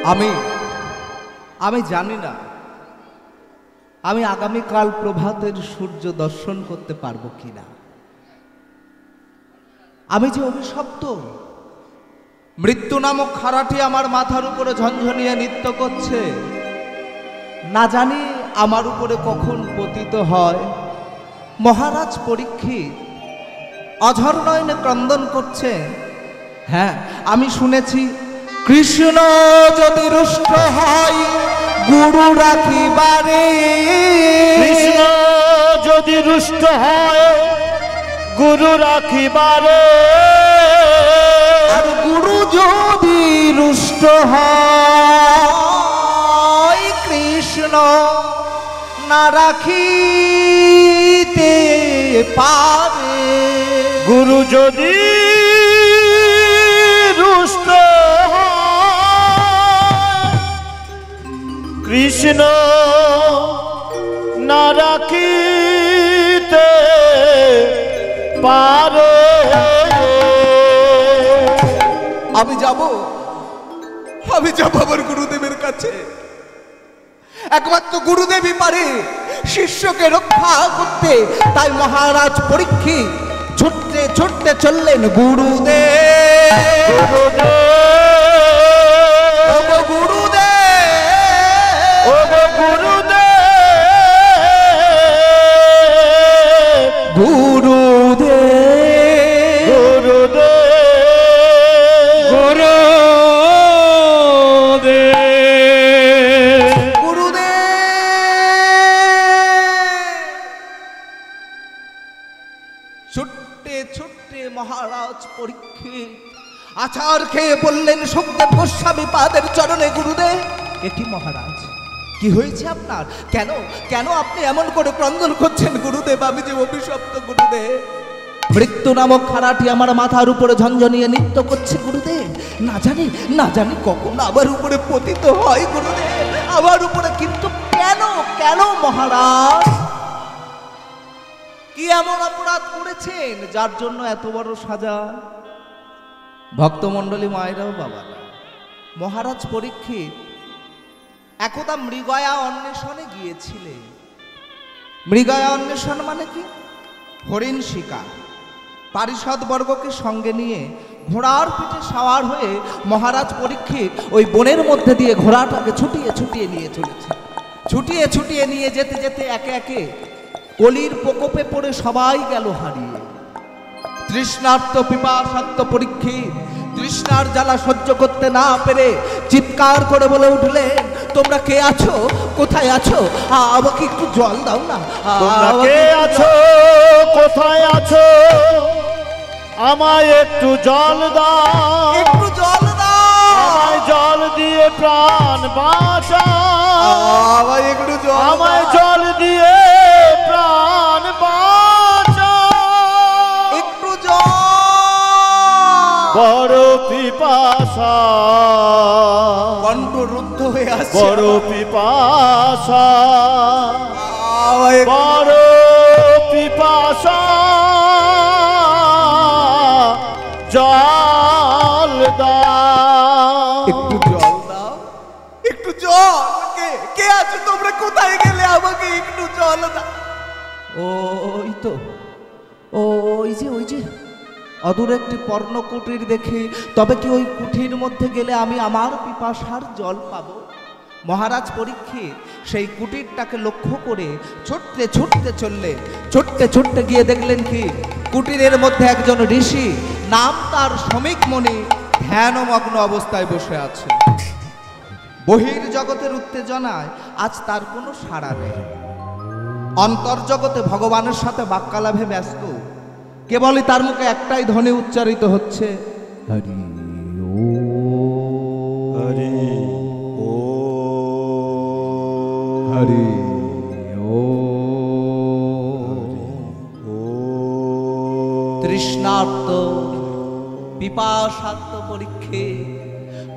আমি আমি জানি না আমি আগামীকাল প্রভাতের সূর্য দর্শন করতে পারবো কিনা। আমি যে অভিশপ্ত, মৃত্যু নামক খাড়াটি আমার মাথার উপরে ঝনঝনিয়ে নৃত্য করছে, না জানি আমার উপরে কখন পতিত হয়। মহারাজ পরীক্ষিত অঝর নয়নে ক্রন্দন করছে। হ্যাঁ, আমি শুনেছি কৃষ্ণ যদি রুষ্ট হয় গুরু রাখিবারে, কৃষ্ণ যদি রুষ্ট হয় গুরু রাখিবারে, আর গুরু যদি রুষ্ট হয় কৃষ্ণ না রাখিতে পারে। গুরু যদি রুষ্ট হয় কৃষ্ণ না রাখিতে পারে। আমি যাব আমার গুরুদেবের কাছে। একমাত্র গুরুদেবই পারে শিষ্যকে রক্ষা করতে। তাই মহারাজ পরীক্ষিত ছুটতে ছুটতে চললেন গুরুদেব। ছুটতে ছুটতে মহারাজ পরীক্ষিত আচার খেয়ে বললেন সুখদেব গোস্বামী পাদের চরণে, গুরুদেব এটি মহারাজ কি হয়েছে আপনার? কেন কেন আপনি এমন করে ক্রন্দন করছেন গুরুদেব? আমি যে অভিশপ্ত গুরুদেব, মৃত্যু নামক খাড়াটি আমার মাথার উপরে ঝনঝনিয়ে নৃত্য করছে গুরুদেব। না জানি কখন আমার উপরে পতিত হয় গুরুদেব, আমার উপরে। কিন্তু কেন কেন মহারাজ? কি এমন অপরাধ করেছেন যার জন্য এত বড় সাজা? ভক্তমণ্ডলী মায়েরাও বাবারা, মহারাজ পরীক্ষিত একদা মৃগয়া অন্বেষণে গিয়েছিলেন। মৃগয়া অন্বেষণ মানে কি? হরিণ শিকার। পারিষদ বর্গকে সঙ্গে নিয়ে ঘোড়ার পিঠে সাওয়ার হয়ে মহারাজ পরীক্ষিত ওই বনের মধ্যে দিয়ে ঘোড়াটাকে ছুটিয়ে ছুটিয়ে নিয়ে চলেছে। ছুটিয়ে ছুটিয়ে নিয়ে যেতে যেতে একে একে কলির প্রকোপে পড়ে সবাই গেল হারিয়ে। তৃষ্ণার্ত পিপাসার্ত পরীক্ষিত তৃষ্ণার জ্বালা সহ্য করতে না পেরে চিৎকার করে বলে উঠলেন, তোমরা কে আছো? কোথায় আছো? আমাকে একটু জল দাও না। তোমরা কে আছো? কোথায় আছো? আমায় একটু জল দাও, একটু জল দাও। আমায় জল দিয়ে প্রাণ বাঁচাও, আমায় একটু জল, আমায় জল দিয়ে প্রাণ বাঁচাও। একটু জল। বড় পিপাসা, কণ্ঠ রুদ্ধ হয়ে আসছে। বড় পিপাসা, আমায় বড় পিপাসা, জল দাও, একটু জল দাও, একটু জল। কে কে আছো তোমরা? কোথায় গেলে? আমাকে একটু জল দাও। ওই তো ওই যে অদূর একটি পর্ণ কুটির দেখে, তবে কি ওই কুঠির মধ্যে গেলে আমি আমার পিপাসার জল পাবো? মহারাজ পরীক্ষিত সেই কুটিরটাকে লক্ষ্য করে ছুটতে ছুটতে চললেন। ছুটতে ছুটতে গিয়ে দেখলেন কি কুটিরের মধ্যে একজন ঋষি, নাম তার শ্রমিক মণি, ধ্যানমগ্ন অবস্থায় বসে আছে। বহির জগতের উত্তেজনায় আজ তার কোনো সাড়া নেই। অন্তর্জগতে ভগবানের সাথে বাক্যালাভে ব্যস্ত। কেবলই তার মুখে একটাই ধ্বনি উচ্চারিত হচ্ছে, হরি ও হরি ও, হরি ও। তৃষ্ণার্ত পিপাসার্ত পরীক্ষিত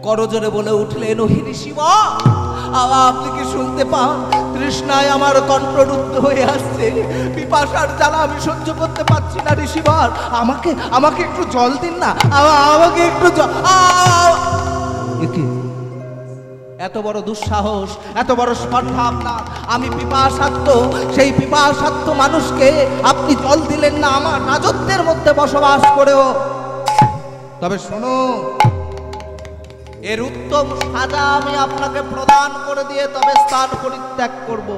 করজোরে বলে উঠলেন, ও ঋষি আপনি কি শুনতে পান? তৃষ্ণায় আমার কণ্ঠরুদ্ধ হয়ে আসছে, পিপাসার জ্বালা আমি সহ্য করতে পারছি না ঋষিবর। আমাকে একটু জল দিন না, আমাকে একটু জল। এত বড় দুঃসাহস, এত বড় স্পর্ধা আপনার! আমি পিপাসার্থ, সেই পিপাসার্থ মানুষকে আপনি জল দিলেন না আমার রাজত্বের মধ্যে বসবাস করেও। তবে শুনুন, এর উত্তম সাজা আমি আপনাকে প্রদান করে দিয়ে তবে স্থান পরিত্যাগ করব।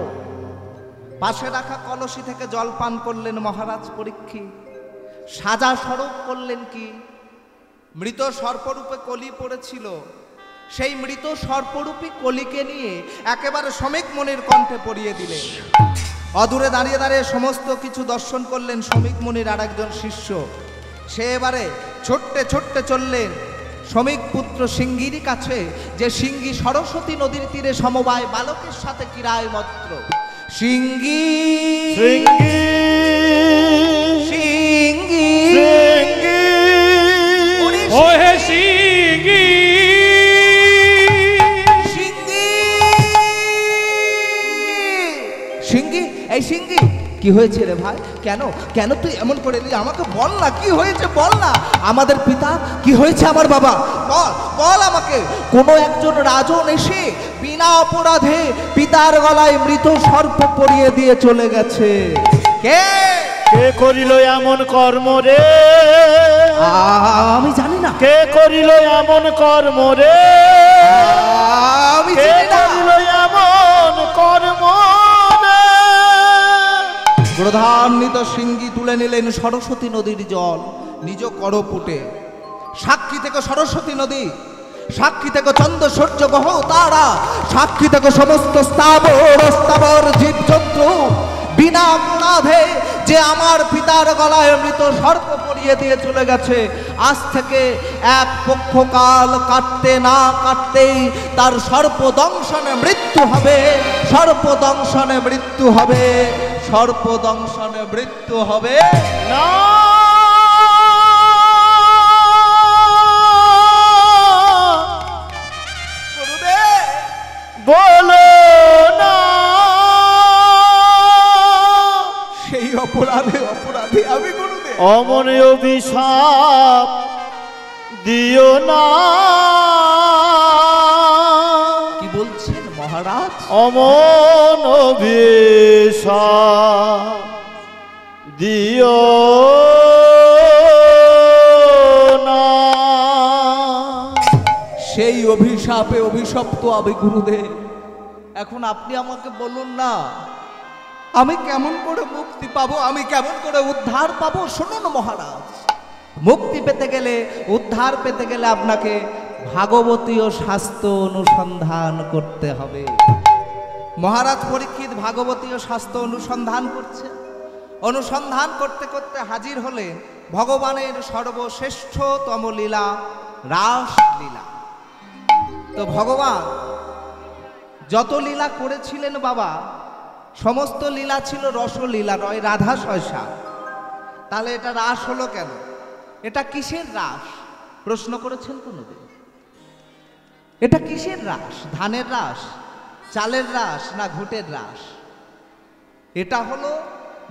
পাশে রাখা কলসি থেকে জল পান করলেন মহারাজ পরীক্ষিত। সাজা স্বরূপ করলেন কি? মৃত সর্পরূপে কলি পড়েছিল, সেই মৃত সর্পরূপী কলিকে নিয়ে একেবারে শ্রমিক মুনির কণ্ঠে পড়িয়ে দিলেন। অদূরে দাঁড়িয়ে দাঁড়িয়ে সমস্ত কিছু দর্শন করলেন শ্রমিক মুনির আর একজন শিষ্য। সে এবারে ছুটতে ছুটতে চললেন শ্রমিক পুত্র সিঙ্গির কাছে, যে সিঙ্গি সরস্বতী নদীর তীরে সমবায় বালকের সাথে কিরায় মত্র। সিঙ্গি সিঙ্গি সিঙ্গি সিঙ্গি ও হে সিঙ্গি সিঙ্গি সিঙ্গি, এই সিঙ্গি কি হয়েছে রে ভাই? কেন কেন তুই এমন করে এলি? আমাকে বল না, কি হয়েছে বল না। আমাদের পিতা কি হয়েছে, আমার বাবা বল বল আমাকে। কোনো একজন রাজন এসে বিনা অপরাধে পিতার গলায় মৃত সর্প পরিয়ে দিয়ে চলে গেছে। কে কে করিল এমন কর্ম রে? আমি জানি না। কে করিল এমন কর্ম রে? আমি কে জানি না। করিল এমন কর্ম রে? ক্রোধান্বিত সিঙ্গি তুলে নিলেন সরস্বতী নদীর জল নিজ করপুটে। সাক্ষী থেকে সরস্বতী নদী, সাক্ষী থেকে চন্দ্র সূর্য গ্রহ তারা, সাক্ষী থেকে সমস্ত স্থাবর জীবজন্তু বিনা অপরাধে যে আমার পিতার গলায় মৃত সর্প পরিয়ে দিয়ে চলে গেছে। আজ থেকে এক পক্ষকাল কাটতে না কাটতেই তার সর্পদংশনে মৃত্যু হবে, সর্পদংশনে মৃত্যু হবে, সর্পদংশনে মৃত্যু হবে। না বলো না, সেই অপরাধে অপরাধী আমি গুরুদেব। অমন অভিশাপ দিও না। কি বলছেন মহারাজ? অমন অভিশাপ দিও না। সেই অভিশাপে অভিশপ্ত আমি গুরুদেব। এখন আপনি আমাকে বলুন না, আমি কেমন করে মুক্তি পাবো, আমি কেমন করে উদ্ধার পাবো? শুনুন মহারাজ, মুক্তি পেতে গেলে, উদ্ধার পেতে গেলে আপনাকে ভাগবতীয় শাস্ত্র অনুসন্ধান করতে হবে। মহারাজ পরীক্ষিত ভাগবতীয় শাস্ত্র অনুসন্ধান করছে। অনুসন্ধান করতে করতে হাজির হলে ভগবানের সর্বশ্রেষ্ঠতম লীলা রাস লীলা। তো ভগবান যত লীলা করেছিলেন বাবা, সমস্ত লীলা ছিল রসলীলা, নয় রাধা সয়সা। তাহলে এটা রাস হলো কেন? এটা কিসের রাস? প্রশ্ন করেছেন কোনোদিন? এটা কিসের রাস? ধানের রাস, চালের রাস, না ঘুটের রাস? এটা হলো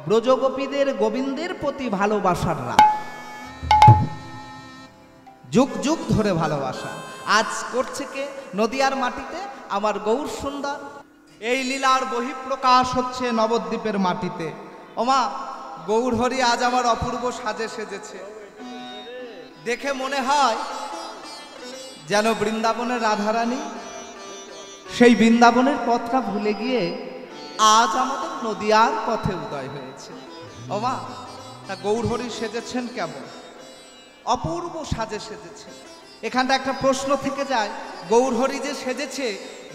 ব্রজগোপীদের গোবিন্দের প্রতি ভালোবাসার রাস, যুগ যুগ ধরে ভালোবাসা। আজ করছে কে? নদিয়ার মাটিতে আমার গৌর সুন্দর। এই লীলার বহিঃপ্রকাশ হচ্ছে নবদ্বীপের মাটিতে। ওমা, গৌরহরি আজ আমার অপূর্ব সাজে সেজেছে। দেখে মনে হয় যেন বৃন্দাবনের রাধারানী সেই বৃন্দাবনের পথটা ভুলে গিয়ে আজ আমাদের নদিয়ার পথে উদয় হয়েছে। ওমা, তা গৌরহরি সেজেছেন কেমন? অপূর্ব সাজে সেজেছে। এখানটা একটা প্রশ্ন থেকে যায়, গৌরহরি যে সেজেছে,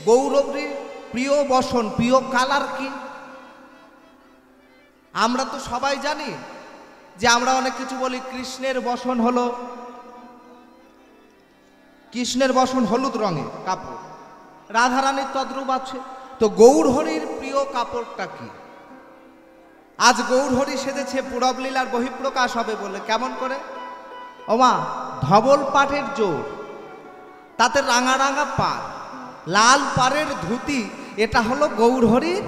গৌরহরির প্রিয় বসন, প্রিয় কালার কি? আমরা তো সবাই জানি যে আমরা অনেক কিছু বলি, কৃষ্ণের বসন হলো, কৃষ্ণের বসন হলুদ রঙের কাপড়, রাধারানীর তদ্রূপ আছে। তো গৌরহরির প্রিয় কাপড়টা কি? আজ গৌরহরি সেজেছে পুরব লীলার বহিঃপ্রকাশ হবে বলে। কেমন করে? ওমা, ধবল পাটের জোর, তাতে রাঙা রাঙা পাড়, লাল পাড়ের ধুতি, এটা হলো গৌরহরির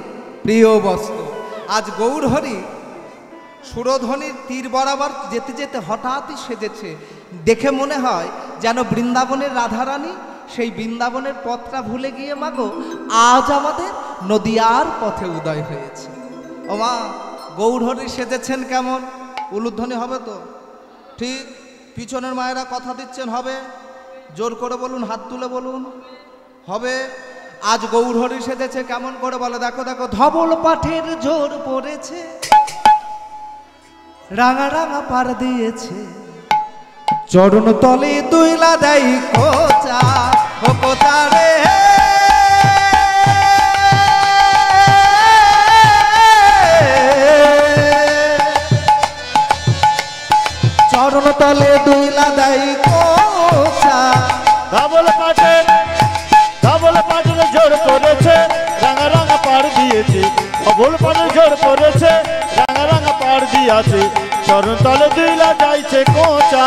প্রিয় বস্ত্র। আজ গৌরহরি সুরধ্বনির তীর বরাবর যেতে যেতে হঠাৎই সেজেছে। দেখে মনে হয় যেন বৃন্দাবনের রাধারানী সেই বৃন্দাবনের পথটা ভুলে গিয়ে মাগো আজ আমাদের নদিয়ার পথে উদয় হয়েছে। ও মা, গৌরহরি সেজেছেন কেমন? উলুধ্বনি হবে তো? ঠিক। পিছনের মায়েরা কথা দিচ্ছেন হবে? জোর করে বলুন, হাত তুলে বলুন। হবে। আজ গৌরহরি সেজেছে কেমন করে বলে? দেখো দেখো, ধবল পাঠের জোর পড়েছে, রাঙা রাঙা পার দিয়েছে, চরণ তলে দুইলা দেয় কোচা, ও কোচা রে। চরণ তলে দুইলা দেয় কোচা। ধবল পাঠের জোর করেছে, রাঙা রাঙা পার দিয়েছে। ধবল পাঠের জোর করেছে, রাঙা রাঙা পার দিয়েছে, চরণ তলে দুইলা যাইছে কোচা,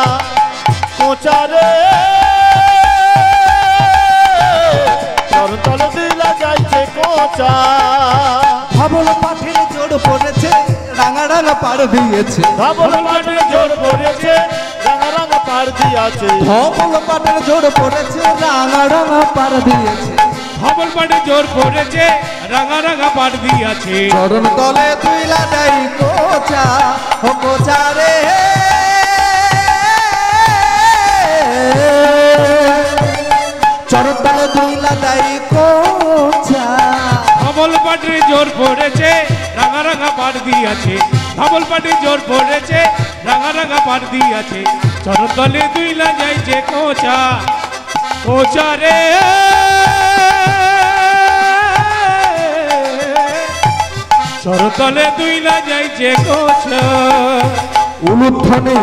কোচা রে। চরণ তলে দুইলা যাইছে কোচা। ধবল পাঠের জোর পড়েছে, রাঙা রাঙা পার দিয়েছে। ধবল পাঠের জোর পড়েছে, রাঙা রাঙা পার দিয়েছে। ধবল পাঠের জোর পড়েছে, রাঙা রাঙা পার দিয়েছে। ধবল পাঠের জোর পড়েছে, রাঙা রাঙা পার দিয়েছে। চরণ তলে দুইলা দেয় কোচা, ও কোচা রে। চরণ তলে দুইলা দেয় কোচা। ধবল পাঠের জোর পড়েছে, রাঙা রাঙা পার দিয়েছে। ধবল পাঠের জোর পড়েছে, রাঙা রাঙা পার দিয়েছে। চরণ তলে দুইলা যাইছে কোচা, কোচা রে। চরণ তলে দুইলা যাইছে কোচা। উলুধ্বনি।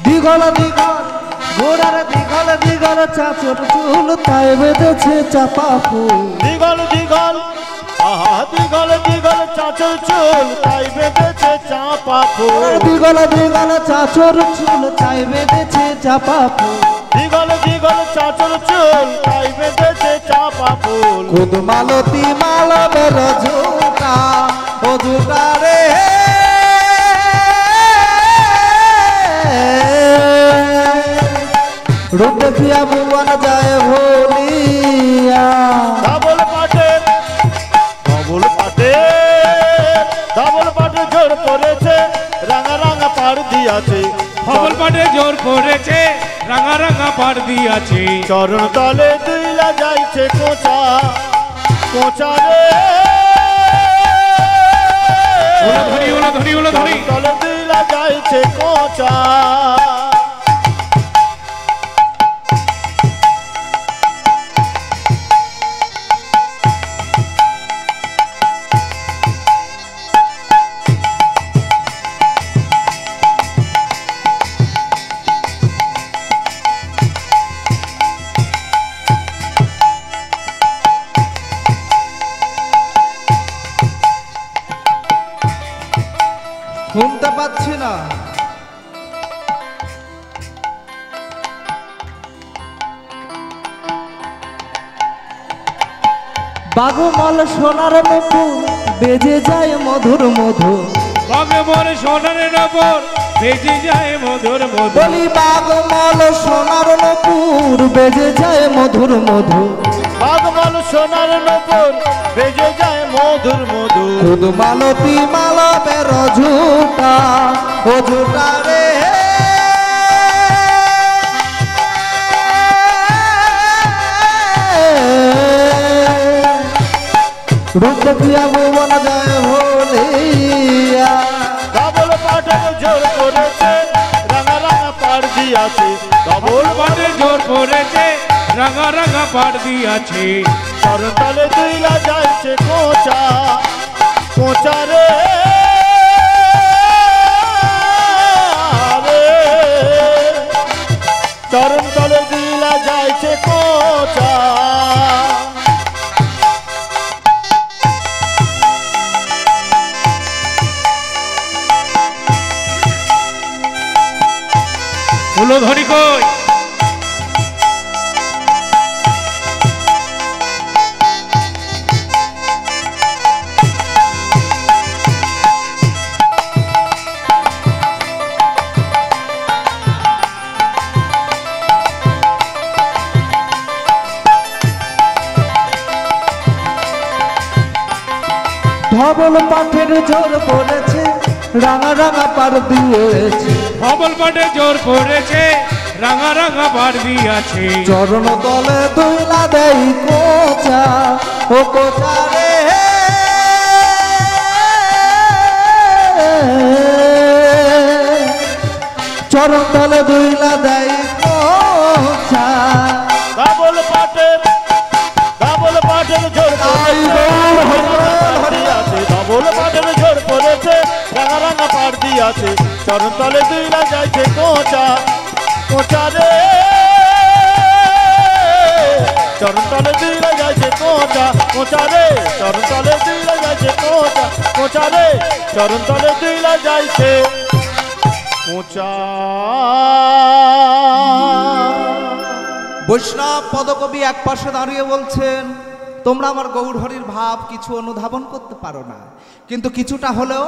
দিঘল দিঘল গোড়ার দিঘল দিঘল চাচর চুল, তাই বেঁধেছে চাপা ফুল। দিগল দিগল, আহা দিগল দিগল চাচর চুল, তাই বেঁধেছে চাপা ফুল। দিঘল দিঘল চাচর চুল, তাই বেঁধেছে চাপা ফুল। দিগল দিগল চাচর চুল, তাই বেঁধেছে চাপা ফুল। খুদ মালতী মালবের ঝুটা, ও ঝুটা রে। রূপ দেখিয়া ভুবন যায় ভুলিয়া। ধবল পাঠের জোর পড়েছে, রাঙা রাঙা পার দিয়াছে। ধবল পাঠের জোর পড়েছে, রাঙা রাঙা পার দিয়েছে। চরণ তলে দুইলা যাইছে কোচা, কোচা রে। উলুধ্বনি, উলুধ্বনি, উলুধ্বনি। চরণ তলে দুইলা যাইছে কোচা। শুনতে পাচ্ছি না। বাঘমল সোনার নুপুর, বেজে যায় মধুর মধুর। বাঘমল সোনার ওপর বেজে যায় মধুর মধুর। বলি বাঘমল সোনার নুপুর, বেজে যায় মধুর মধুর। বাঘমল সোনার নপুর, বেজে যায় মধুর মধুর। খুদ মালতী মালবের ঝুটা, ও ঝুটা রে। রূপ দেখিয়া ভুবন যায় ভুলিয়া। ধবল পাঠের জোর করেছে, রাঙা রাঙা পার দিয়াছে। ধবল পাঠের জোর পড়েছে, রাঙা রাঙা পার দিয়েছে। চরণ তলে দুইলা যাইছে কোচা, কোচা রে। চরণ তলে দুইলা যাইছে যাইছে কোচা। ফুলধরি কই ধবল পাঠের জোর পড়েছে রাঙা রাঙা পার দিয়েছে ধবল পাটে জোর পড়েছে রাঙা রাঙা পার দিয়াছে চরণ তলে দুইলা দেই কোচা ও কোচা রে চরণ তলে দুইলা দেই কোচা ধবল পাটের জোর দিয়াছে, ধবল পাটের জোর পড়েছে রাঙা রাঙা পাড় দিয়াছে চরণ তলে দুইলা যাইছে কোচা কোচা রে চরণ তলে দুইলা যাইছে কোচা কোচা রে চরণ তলে দুইলা যাইছে কোচা কোচা রে চরণ তলে দুইলা যাইছে কোচা। বৈষ্ণব পদকবি এক পাশে দাঁড়িয়ে বলছেন তোমরা আমার গৌরহরির ভাব কিছু অনুধাবন করতে পারো না, কিন্তু কিছুটা হলেও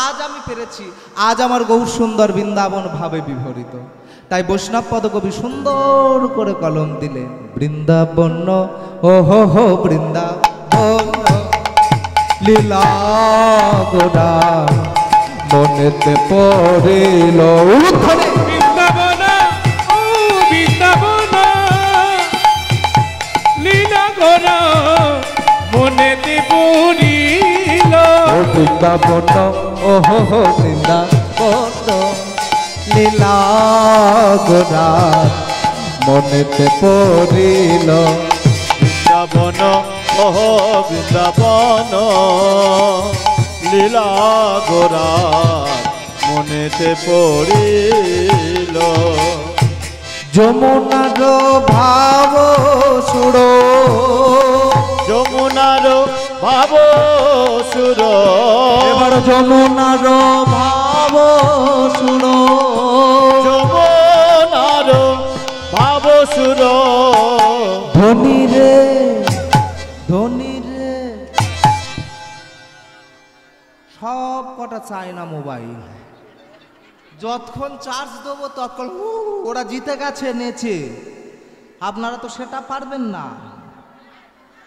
আজ আমি পেরেছি। আজ আমার গৌর সুন্দর বৃন্দাবন ভাবে বিভরিত। তাই বৈষ্ণব পদকবি সুন্দর করে কলম দিলেন বৃন্দাবন ও হো বৃন্দাবন লীলা গোরা মনেতে পড়িল উত্থানে বৃন্দাবন ও বৃন্দাবন লীলা গোরা মনেতে পড়িল বৃন্দাবন ও হো বৃন্দাবন লীলা গোরা মনেতে পড়িল বৃন্দাবন ওহ বৃন্দাবন লীলা গোরা মনেতে পড়িল যমুনার ভাব সুর যমুনার ভাব সুর এবার যমুনার ভাব সুর যমুনার ভাব সুর ধনী রে ধনী রে সব কটা চায় না মোবাইল, যতক্ষণ চার্জ দেবো ততক্ষণ ওরা জিতে গেছে নেচে। আপনারা তো সেটা পারবেন না,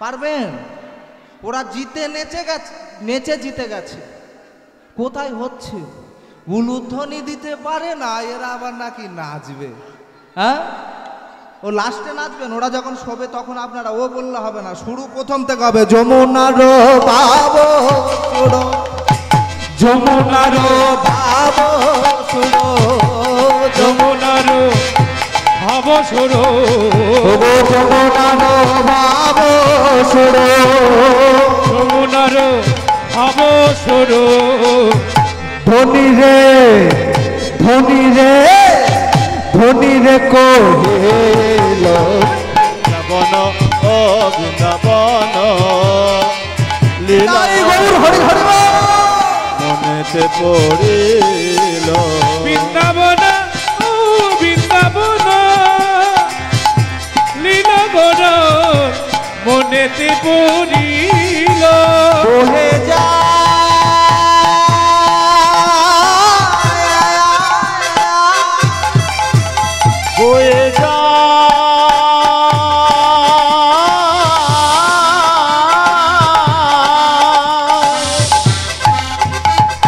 পারবেন? ওরা জিতে নেচে গেছে, নেচে জিতে গেছে। কোথায় হচ্ছে? উলুধ্বনি দিতে পারে না, এরা আবার নাকি নাচবে। হ্যাঁ, ও লাস্টে নাচবেন, ওরা যখন শোবে তখন আপনারা ও বললে হবে না, শুরু প্রথম থেকে হবে যমুনার ভাব সুর যমুনার ভাব সুর যমুনার ভাব সুর যমুনার ভাব সুর যমুনার ভাব সুর ধনী রে ধনী রে ধনী রে কহিল বৃন্দাবন ও বৃন্দাবন লীলা হরি হরি মনেতে পড়িল বৃন্দাবন ও বৃন্দাবন লীলা গোরা মনেতে পড়িল বহে যা বয়ে যা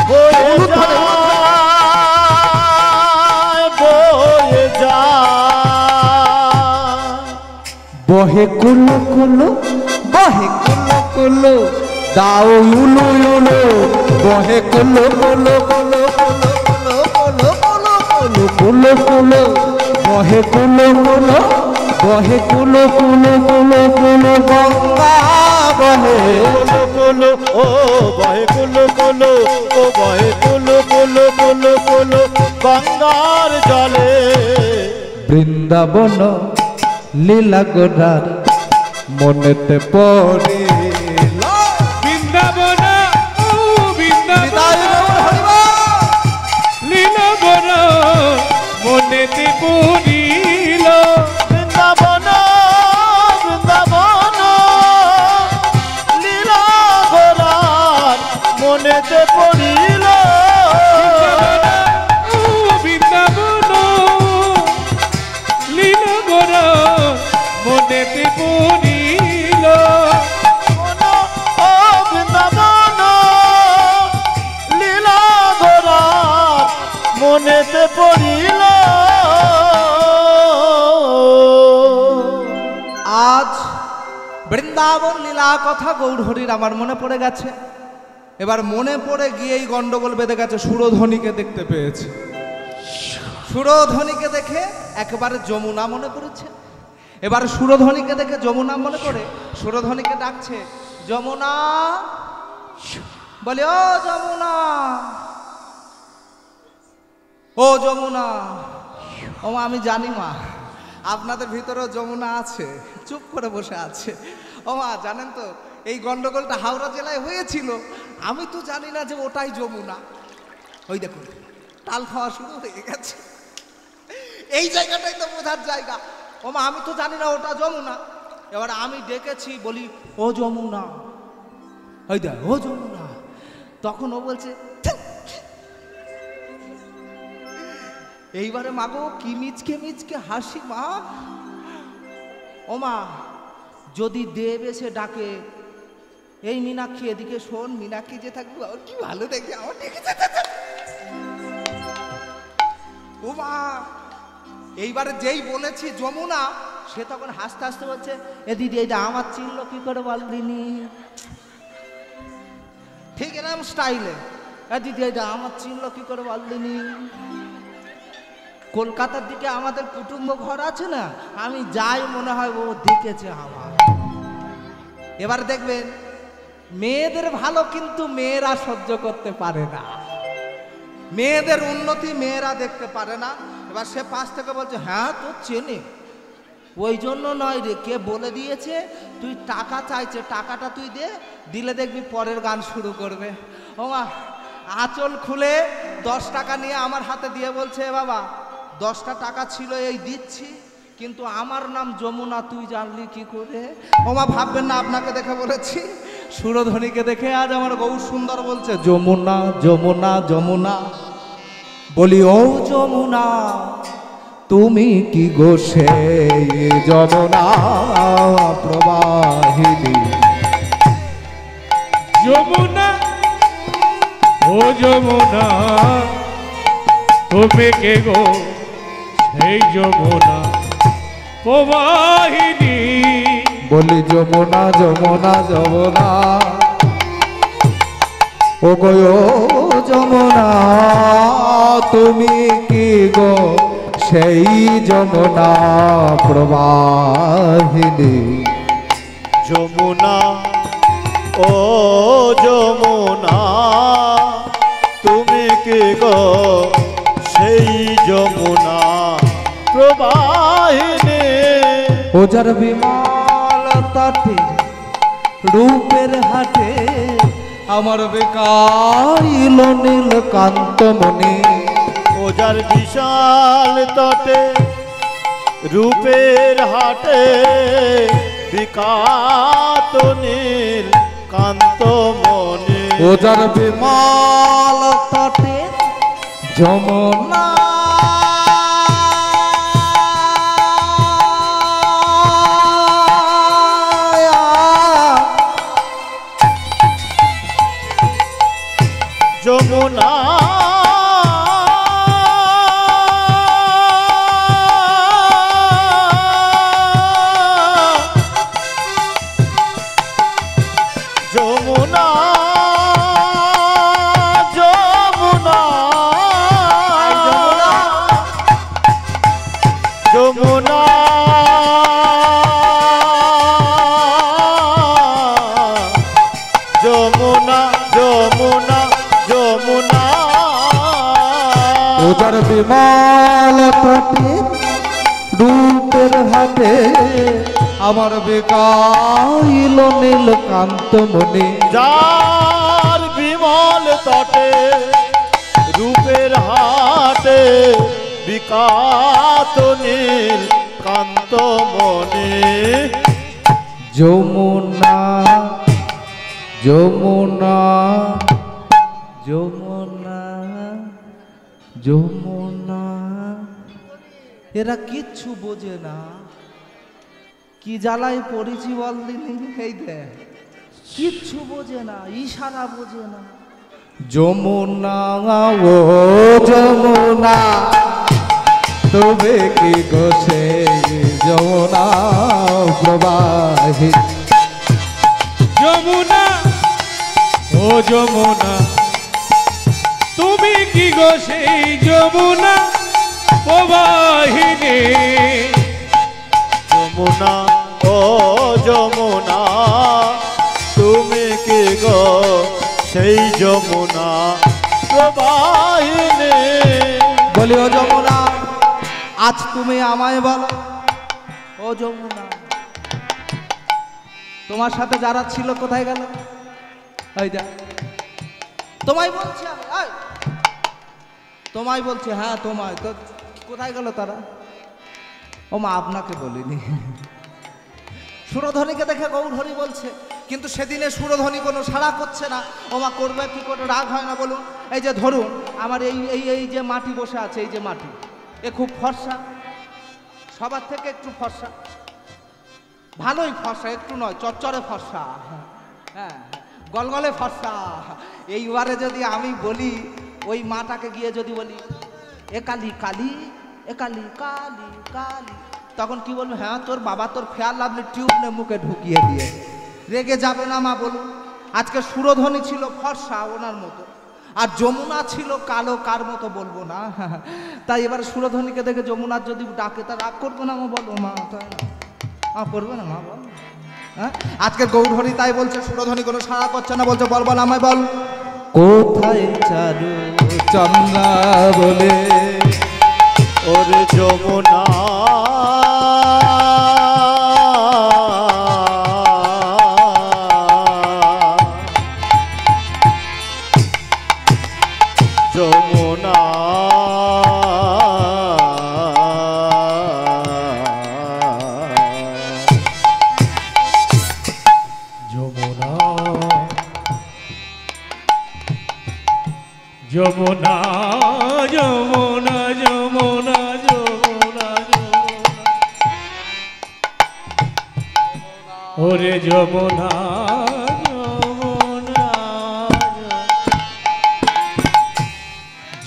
বয়ে যা বয়ে যা বহে কুলো কুলো বহে কুলো কুলো দাও উলু উলু বহে কুলো কুলো কুলো কুলো কুলো কুলো কুলো কুলো বহে কুলো কুলো বহে কুলো কুলো কুলো কুলো গঙ্গা বহে কুলো কুলো ও বহে কুলো কুলো ও বহে কুলো কুলো কুলো কুলো গঙ্গার জলে বৃন্দাবন লীলা গোরার মনেতে পড়িল বৃন্দাবন ও বৃন্দাবন লীলা গোরা মনেতে পড়িল বৃন্দাবন বৃন্দাবন লীলা গোরার মনেতে পড়িল বৃন্দাবন লীলা গোরা মনেতে পড়িল ও বৃন্দাবন লীলা গোরার মনেতে পড়িল আজ বৃন্দাবন লীলা কথা গৌরহরির আমার মনে পড়ে গেছে। এবার মনে পড়ে গিয়েই গন্ডগোল বেঁধে গেছে। সুরধ্বনিকে দেখতে পেয়েছে, সুরধ্বনিকে দেখে একেবারে যমুনা মনে পড়েছে। এবার সুরধ্বনিকে দেখে যমুনা মনে করে সুরধ্বনিকে ডাকছে, যমুনা, বলে ও যমুনা, ও যমুনা। ও মা, আমি জানি মা আপনাদের ভিতরেও যমুনা আছে, চুপ করে বসে আছে। ও মা, জানেন তো এই গন্ডগোলটা হাওড়া জেলায় হয়েছিল, আমি তো জানি না যে ওটাই যমুনা। ওই দেখুন তাল খাওয়া শুরু হয়ে গেছে, এই জায়গাটাই তো বোঝার জায়গা। ও মা, আমি তো জানি না ওটা যমুনা। এবার আমি ডেকেছি, বলি ও যমুনা, ওই দেখ ও যমুনা। তখন ও বলছে এইবারে মাগো কি মিচকে মিচকে হাসি মা। ও মা, যদি দেব এসে ডাকে, এই মীনাক্ষী এদিকে শোন, মীনাক্ষী যে থাকবে কি ভালো দেখে আমার ডেকেছে। ও মা, এইবারে যেই বলেছি যমুনা, সে তখন হাসতে হাসতে বলছে, এ দিদি এইটা আমার চিনল কি করে বলদিনি। ঠিক এরকম স্টাইলে, এ দিদি এইটা আমার চিনল কি করে বলদিনি। কলকাতার দিকে আমাদের কুটুম্ব ঘর আছে না, আমি যাই মনে হয় ও দেখেছে আমার। এবার দেখবেন মেয়েদের ভালো কিন্তু মেয়েরা সহ্য করতে পারে না, মেয়েদের উন্নতি মেয়েরা দেখতে পারে না। এবার সে পাশ থেকে বলছে, হ্যাঁ তো চেনে, ওই জন্য নয় রে, কে বলে দিয়েছে তুই টাকা চাইছে, টাকাটা তুই দে, দিলে দেখবি পরের গান শুরু করবে। ও মা, আঁচল খুলে 10 টাকা নিয়ে আমার হাতে দিয়ে বলছে, বাবা 10টা টাকা ছিল এই দিচ্ছি, কিন্তু আমার নাম যমুনা তুই জানলি কি করে। ও মা, ভাববেন না আপনাকে দেখে বলেছি, সুরধ্বনিকে দেখে আজ আমার গৌর সুন্দর বলছে যমুনা যমুনা যমুনা। বলি ও যমুনা, তুমি কি গো সেই যমুনা প্রবাহিনী। যমুনা ও যমুনা, তুমি কে গো সেই যমুনা প্রবাহিনী। বলি যমুনা যমুনা যমুনা, ও গো যমুনা, তুমি কি গো সেই যমুনা প্রবাহিনী। যমুনা ও যমুনা, তুমি কি গো সেই যমুনা প্রবাহিনী। ও যার বিমল তটে রূপের হাটে, আমার বেকাইল নীলকান্ত মনি। ও যার বিশাল তটে রূপের হাটে, বিকাত নীল কান্ত মনি। ও যার বিমল তটে যমুনা, যমুনা যমুনা যমুনা যমুনা যমুনা যমুনা যমুনা। ও যার বিমল তটে রূপের হাটে, ঘাটে আমার বেকাইল নীলকান্ত মনে। যার বিমল তটে রূপের হাটে বিকাত নীল কান্ত মনে। যমুনা যমুনা যমুনা যমুনা, এরা কিচ্ছু বোঝে না, কি জ্বালায় পড়েছি বল দিনি। এই দেখ কিচ্ছু বোঝে না, ইশারা বোঝে না। যমুনা ও যমুনা তবে কি গোসে যমুনা প্রবাহিত। যমুনা ও যমুনা তুমি কি গো সেই যমুনা প্রবাহিনী। যমুনা ও যমুনা তুমি কি গো সেই যমুনা প্রবাহিনী। বলি ও যমুনা আজ তুমি আমায় বলো, ও যমুনা তোমার সাথে যারা ছিল কোথায় গেল? এই যা তোমায় বলছি আমি, এই তোমায় বলছি, হ্যাঁ তোমায়, তো কোথায় গেল তারা? ও মা আপনাকে বলিনি। সুরধ্বনিকে দেখে গৌরহরি বলছে, কিন্তু সেদিনে সুরধ্বনি কোনো সাড়া করছে না। ও মা করবে কি করে, রাগ হয় না বলুন? এই যে ধরুন আমার এই এই এই যে মাটি বসে আছে, এই যে মাটি, এ খুব ফর্সা, সবার থেকে একটু ফর্সা, ভালোই ফর্সা, একটু নয় চচ্চরে ফর্সা, হ্যাঁ গলগলে ফর্সা। এইবারে যদি আমি বলি ওই মাটাকে গিয়ে যদি বলি এ কালি কালি, এ কালি কালি কালি, তখন কি বলবো? হ্যাঁ তোর বাবা তোর ফেয়ার লাভলি টিউব নে মুখে ঢুকিয়ে দিয়ে। রেগে যাবে না মা বলুন? আজকে সুরধ্বনি ছিল ফর্সা ওনার মতো, আর যমুনা ছিল কালো, কার মতো বলবো না। তাই এবার সুরধ্বনিকে দেখে যমুনার যদি ডাকে তা রাগ করবো না মা? বলো মা, তাই না করবে না মা? বল। হ্যাঁ আজকে গৌরহরি তাই বলছে, সুরধ্বনি কোনো সাড়া করছে না, বলছে বল বল আমায় বল। কোথায় চারু চন্দ্রা বলে ওরে যমুনা যমুনা যমুনা যমুনা যমুনা যমুনা যমুনা, ওরে যমুনা যমুনা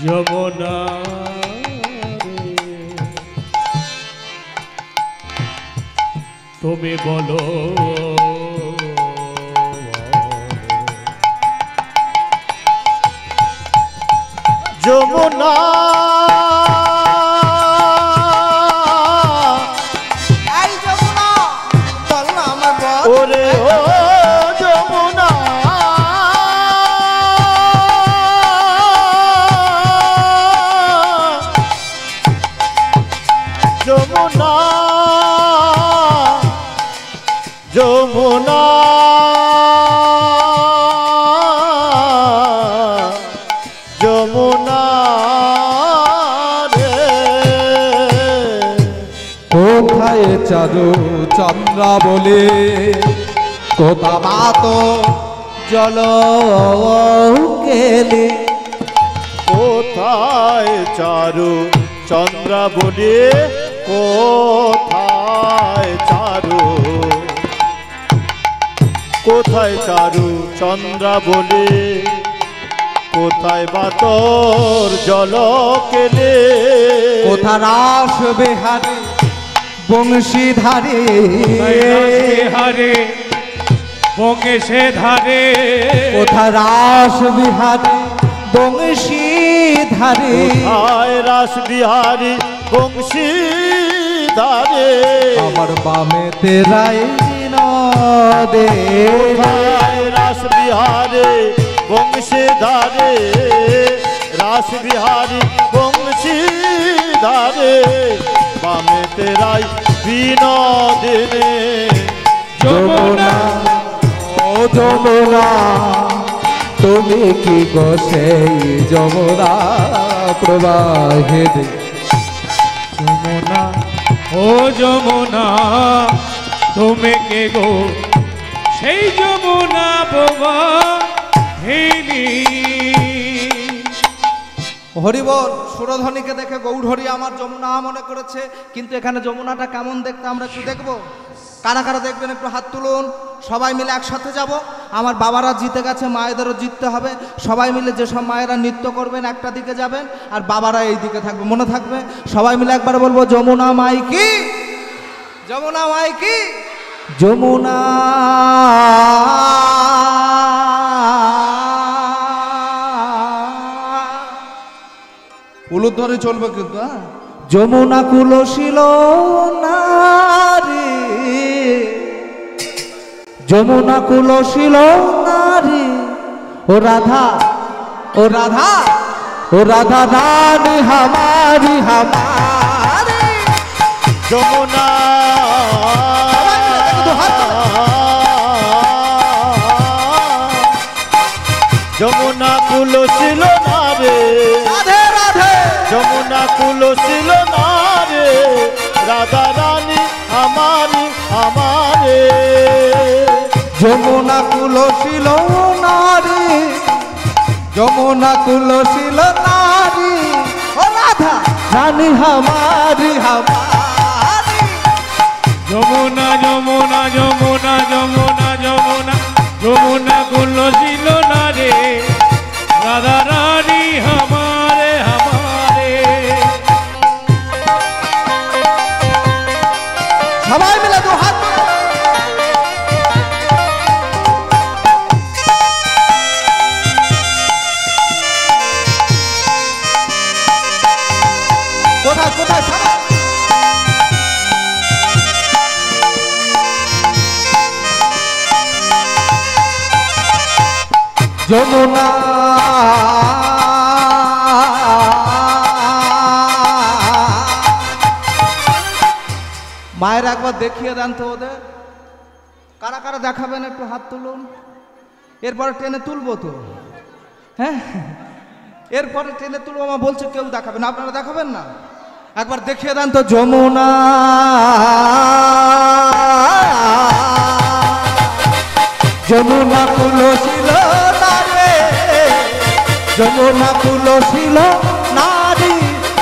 যমুনা তুমি বলো যমুনা এই যমুনা বল না আমায় বল। ওরে ও যমুনা যমুনা যমুনা যমুনা রে কোথায় চারু চন্দ্রা বলে কোথা মাতো জল কেলে। কোথায় চারু চন্দ্রা বলে কোথায় চারু কোথায় চারু চন্দ্রা বলে কোথায় বাতর জল কেলে। কোথা রাস বিহারে বংশীধারে হারে বঙ্গেশে ধারে, কোথা রাস বিহারে বংশীধারে। কোথায় রাস বিহারী বংশী ধারে আমার বামে তেরাই নদে। কোথায় রাস বিহারে বংশী ধারে রাস বিহারী বংশী ধারে বামে তেরাই বিনোদিনী যমুনা ও যমুনা তুমি কি গো সেই যমুনা প্রবাহে যমুনা ও যমুনা তুমি কে গো সেই যমুনা প্রবাহিনী। হরিবল সুরধ্বনিকে দেখে গৌরহরি আমার যমুনা মনে করেছে, কিন্তু এখানে যমুনাটা কেমন দেখতে আমরা একটু দেখবো। কারা কারা দেখবেন একটু হাত তুলুন, সবাই মিলে একসাথে যাব। আমার বাবারা জিতে গেছে, মায়েদেরও জিততে হবে। সবাই মিলে যেসব মায়েরা নৃত্য করবেন একটা দিকে যাবেন, আর বাবারা এই দিকে থাকবে, মনে থাকবে। সবাই মিলে একবার বলবো যমুনা মাই কি, যমুনা মাই কি, যমুনা উলুধ্বনি চলবে কিন্তু। হ্যাঁ, যমুনা কুলশীল নারী, যমুনা কুলশীল নারী, ও রাধা, ও রাধা, ও রাধা রানী हमारी हमारी যমুনা যমুনা কুলশীল না রে, রাধে রাধে, যমুনা কুলশীল না রে, রাধা রানী আমারি আমারে। যমুনা কুলশীল নারী, যমুনা কুলশীল নারী, ও রাধা রানী हमारी हमारी যমুনা যমুনা যমুনা যমুনা যমুনা যমুনা কুলশীল না রে, রাধা রানী हमारे हमारे। সবাই মিলে দু হাত কোথায় কোথায় সবাই যমুনা মায়ের একবার দেখিয়ে দেন তো ওদের, কারা কারা দেখাবেন একটু হাত তুলুন। এরপরে ট্রেনে তুলবো তো, হ্যাঁ এরপরে ট্রেনে তুলবো। আমার বলছে কেউ দেখাবেন, আপনারা দেখাবেন না? একবার দেখিয়ে দেন তো যমুনা যমুনা কুলশীল নারী, যমুনা কুলশীল নারী,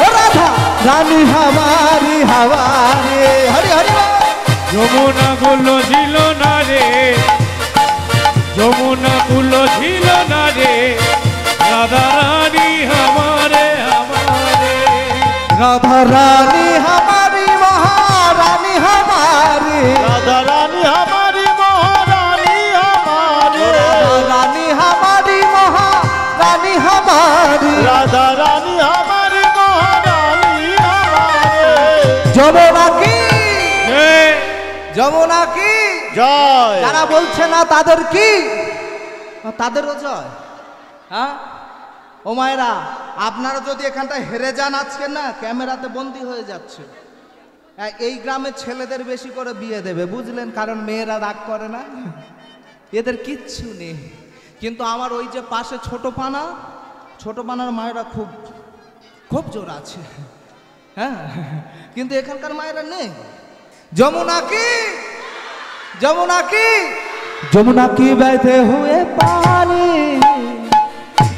ও রাধা রানী हमारी हमारी হরি হরি বল। যমুনা কুলশীল না রে, যমুনা কুলশীল না রে, রাধা রানী हमारे हमारे। राधा रानी हमारी महारानी हमारी, राधा रानी हमारी महारानी हमारे, रानी हमारी महारानी हमारी राधा रानी हमारी महारानी हमारे। যমুনা কি, जय যমুনা কি, জয় যারা বলছে না তাদের কি, তাদেরও জয়। হ্যাঁ ও মায়েরা, আপনারা যদি এখানটায় হেরে যান আজকে না, ক্যামেরাতে বন্দি হয়ে যাচ্ছে। এই গ্রামের ছেলেদের বেশি করে বিয়ে দেবে, বুঝলেন, কারণ মেয়েরা রাগ করে না, এদের কিচ্ছু নেই। কিন্তু আমার ওই যে পাশে ছোট পানার মায়েরা খুব খুব জোর আছে। হ্যাঁ, কিন্তু এখানকার মায়েরা নেই। যমুনা কি, যমুনা কি, যমুনা কি बहते हुए पानी,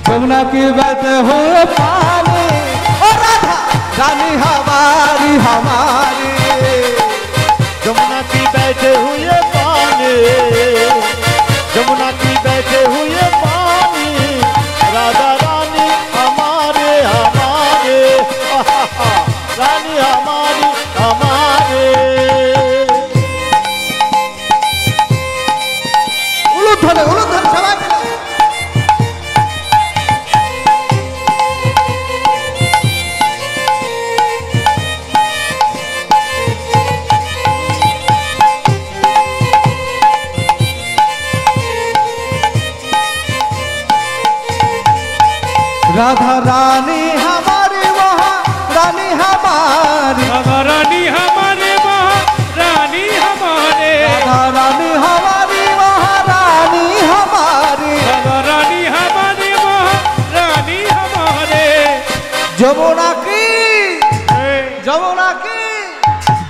যমুনা কি बहते हुए पानी, ओ राधा रानी हमारी हमारी যমুনা की बैठे हुए पानी, যমুনা की बैठे हुए पानी, राधा रानी हमारे हमारे, रानी हमारी हमारे। উলুধ্বনি উলুধ্বনি সবাই মিলে। राधा रानी हमारी महारानी हमारी, राधा रानी हमारे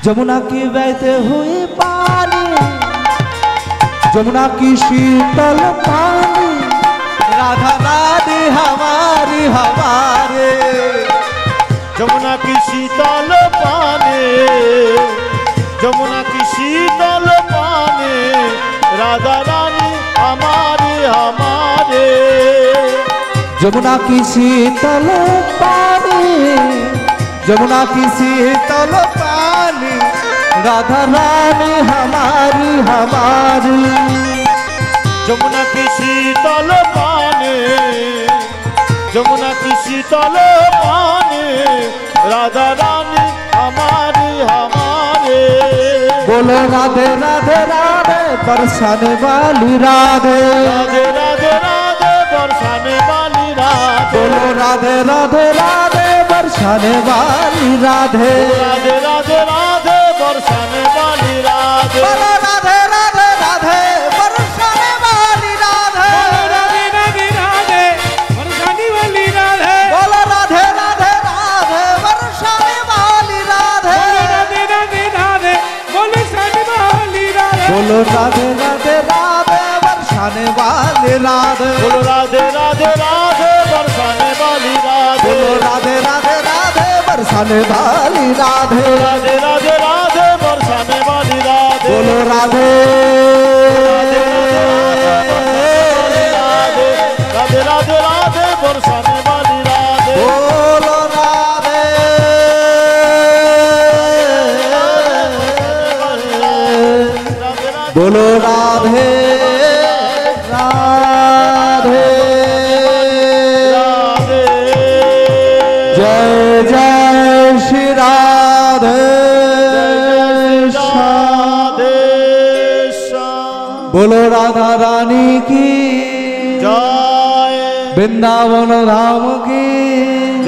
যমুনা কি বहते हुए पानी যমুনা की शीतल पानी राधा रानी हमारी हमारे যমুনা কি শীতল পানে যমুনা কি শীতল পানে রাধা রানী हमारे हमारे যমুনা की शीतल पानी যমুনা की शीतल पानी राधा रानी हमारी हमारी যমুনা কি শীতল পানে যমুনা কি শীতল পানে রাধা রানী हमारी हमारे बोलो राधे राधे राधे बरसाने वाली राधे राधे राधे राधे बरसाने वाली राधे बोलो राधे राधे राधे बरसाने वाली राधे राधे राधे राधे बरसाने वाली राधे बोलो राधे राधे राधे बरसाने वाली राधे राधे राधे राधे बरसाने वाली राधे बोलो राधे राधे राधे बरसाने वाली राधे राधे राधे राधे बरसाने वाली राधे बोलो राधे राधे राधे बरसाने वाली राधे बोलो राधे राधे राधे बरसाने वाली राधे बोलो राधे राधे राधे बरसाने वाली राधे राधे राधे राधे बरसाने वाली राधे बोलो राधे राधे राधे राधे बरसाने वाली राधे बोलो राधे बोलो राधे राधे राधे जय जय श्री राधे राधे श्याम बोलो राधा रानी की जय वृंदावन धाम की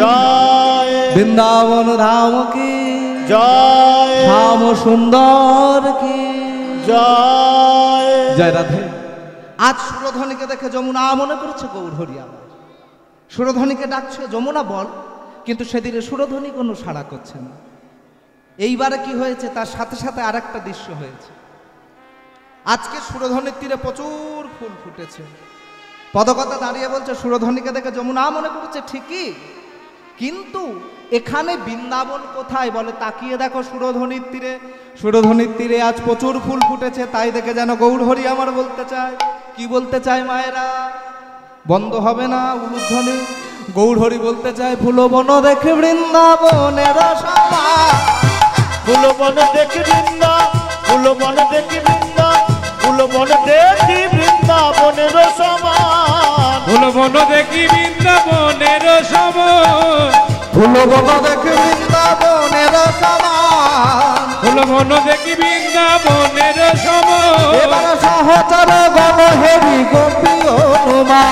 जय वृंदावन धाम की जय श्याम सुंदर की जय जय राधे আজ সুরধ্বনিকে দেখে যমুনা মনে করেছে গৌরহরি আমার সুরধ্বনিকে ডাকছে যমুনা বল, কিন্তু সেদিনে সুরধ্বনি কোনো সাড়া করছে না। এইবারে কি হয়েছে, তার সাথে সাথে আর একটা দৃশ্য হয়েছে। আজকে সুরধ্বনির তীরে প্রচুর ফুল ফুটেছে। পদকথা দাঁড়িয়ে বলছে সুরধ্বনিকে দেখে যমুনা মনে করেছে ঠিকই, কিন্তু এখানে বৃন্দাবন কোথায় বলে তাকিয়ে দেখো সুরধ্বনির তীরে। সুরধ্বনির তীরে আজ প্রচুর ফুল ফুটেছে, তাই দেখে যেন গৌরহরি আমার বলতে চায়। কি বলতে চায় মায়েরা? বন্ধ হবে না উলুধ্বনি। গৌরহরি বলতে চায় ফুল বন দেখে বৃন্দাবনের শোভা, ফুল বন দেখি বৃন্দা, ফুল বন দেখি বৃন্দা, ফুল বন দেখি বৃন্দাবনের সমান, ফুল বন দেখি বৃন্দাবনের সমান, ফুল বন দেখে বৃন্দাবনের সমান। ফুল বন দেখি বৃন্দাবনের সমান। এবার সহচর গণ হেরি গোপী অনুমা,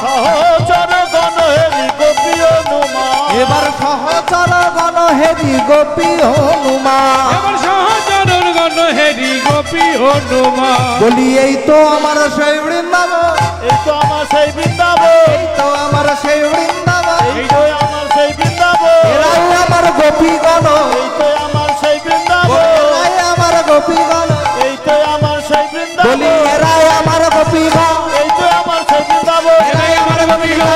সহচর গণ হেরি গোপী অনুমা, এবার সহচর গণ হেরি গোপী অনুমা। এবার সহচরণ গণ হেরি গোপী হনুমা। বলি এই তো আমার সেই বৃন্দাবন, এই তো আমার সেই বৃন্দাবন, এই তো আমার সেই বৃন্দাবন। এই তো আমার সেই বৃন্দাবন, এরাই আমার গোপীগণ, এই তো আমার সেই বৃন্দাবন, এরাই আমার গোপীগণ। এই তো আমার সেই বলি বৃন্দাবন, এরাই আমার গোপীগণ, এই তো আমার সেই বৃন্দাবন, এরাই আমার গোপীগণ,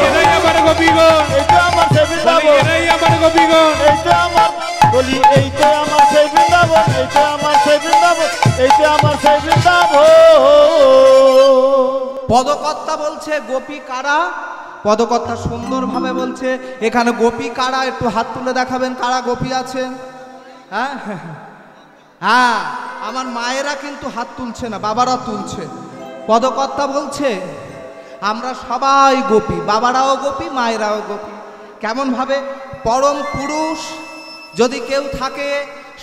এরাই আমার গোপীগণ, এই তো আমার সেই বৃন্দাবন, এরাই আমার গোপীগণ। এই তো আমার বলি এই তো আমার সেই বৃন্দাবন, এই তো আমার সেই বৃন্দাবন, এই তো আমার সেই বৃন্দাবন। পদকর্তা বলছে গোপী কারা? পদকর্তা সুন্দরভাবে বলছে এখানে গোপী কারা, একটু হাত তুলে দেখাবেন কারা গোপী আছে। হ্যাঁ হ্যাঁ, আমার মায়েরা কিন্তু হাত তুলছে না, বাবারা তুলছে। পদকর্তা বলছে আমরা সবাই গোপী, বাবারাও গোপী, মায়েরাও গোপী। কেমন ভাবে? পরম পুরুষ যদি কেউ থাকে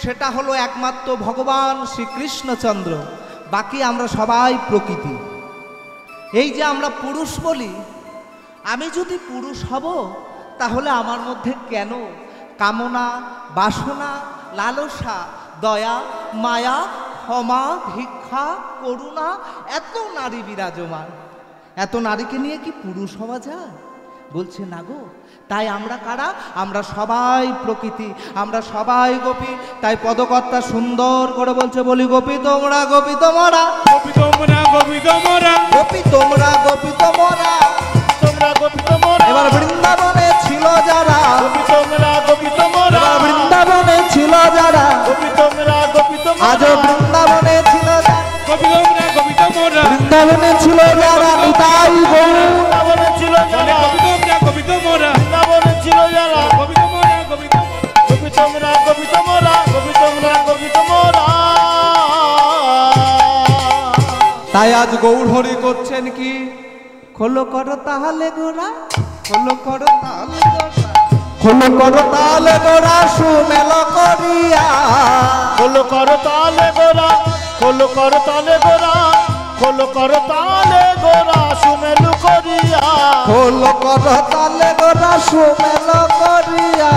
সেটা হলো একমাত্র ভগবান শ্রীকৃষ্ণচন্দ্র, বাকি আমরা সবাই প্রকৃতি। এই যে আমরা পুরুষ বলি, আমি যদি পুরুষ হব তাহলে আমার মধ্যে কেন কামনা, বাসনা, লালসা, দয়া, মায়া, ক্ষমা, ভিক্ষা, করুণা, এত নারী বিরাজমান। এত নারীকে নিয়ে কি পুরুষ হওয়া যায়? বলছে না গো, তাই আমরা কারা? আমরা সবাই প্রকৃতি, আমরা সবাই গোপী। তাই পদকর্তা সুন্দর করে বলছে, বলি গোপী তোমরা, গোপী তোমরা, গোপী তোমরা, গোপী তোমরা, গোপী তোমরা, গোপী তোমরা। তোমরা গোপী তোমরা, এবার বৃন্দাবনে ছিল যারা, গোপী তোমরা, গোপী তোমরা, এবার বৃন্দাবনে ছিল যারা, গোপী তোমরা, গোপী তোমরা, আজও বৃন্দাবনে ছিল যারা, গোপী তোমরা, গোপী তোমরা, বৃন্দাবনে ছিল যারা, নিতাই গৌর। বৃন্দাবনে ছিল যারা, গোপী তোমরা, গোপী তোমরা, বৃন্দাবনে ছিল যারা, গোপী তোমরা, গোপী তোমরা। গোপী তোমরা, গোপী তোমরা, গোপী তোমরা, গোপী তোমরা। তাই আজ গৌর হরি করছেন কি? খোলো করো তাহলে গোরা, খোলো করো তাহলে গোরা, খোলো করো তাহলে গোরা, সুমেল করিয়া। খোলো করো তালে গোরা, খোলো করো তালে গোরা, খোলো করো তালে গোরা, সুমেলু করিয়া। খোলো করো তালে গোরা, সুমেল করিয়া।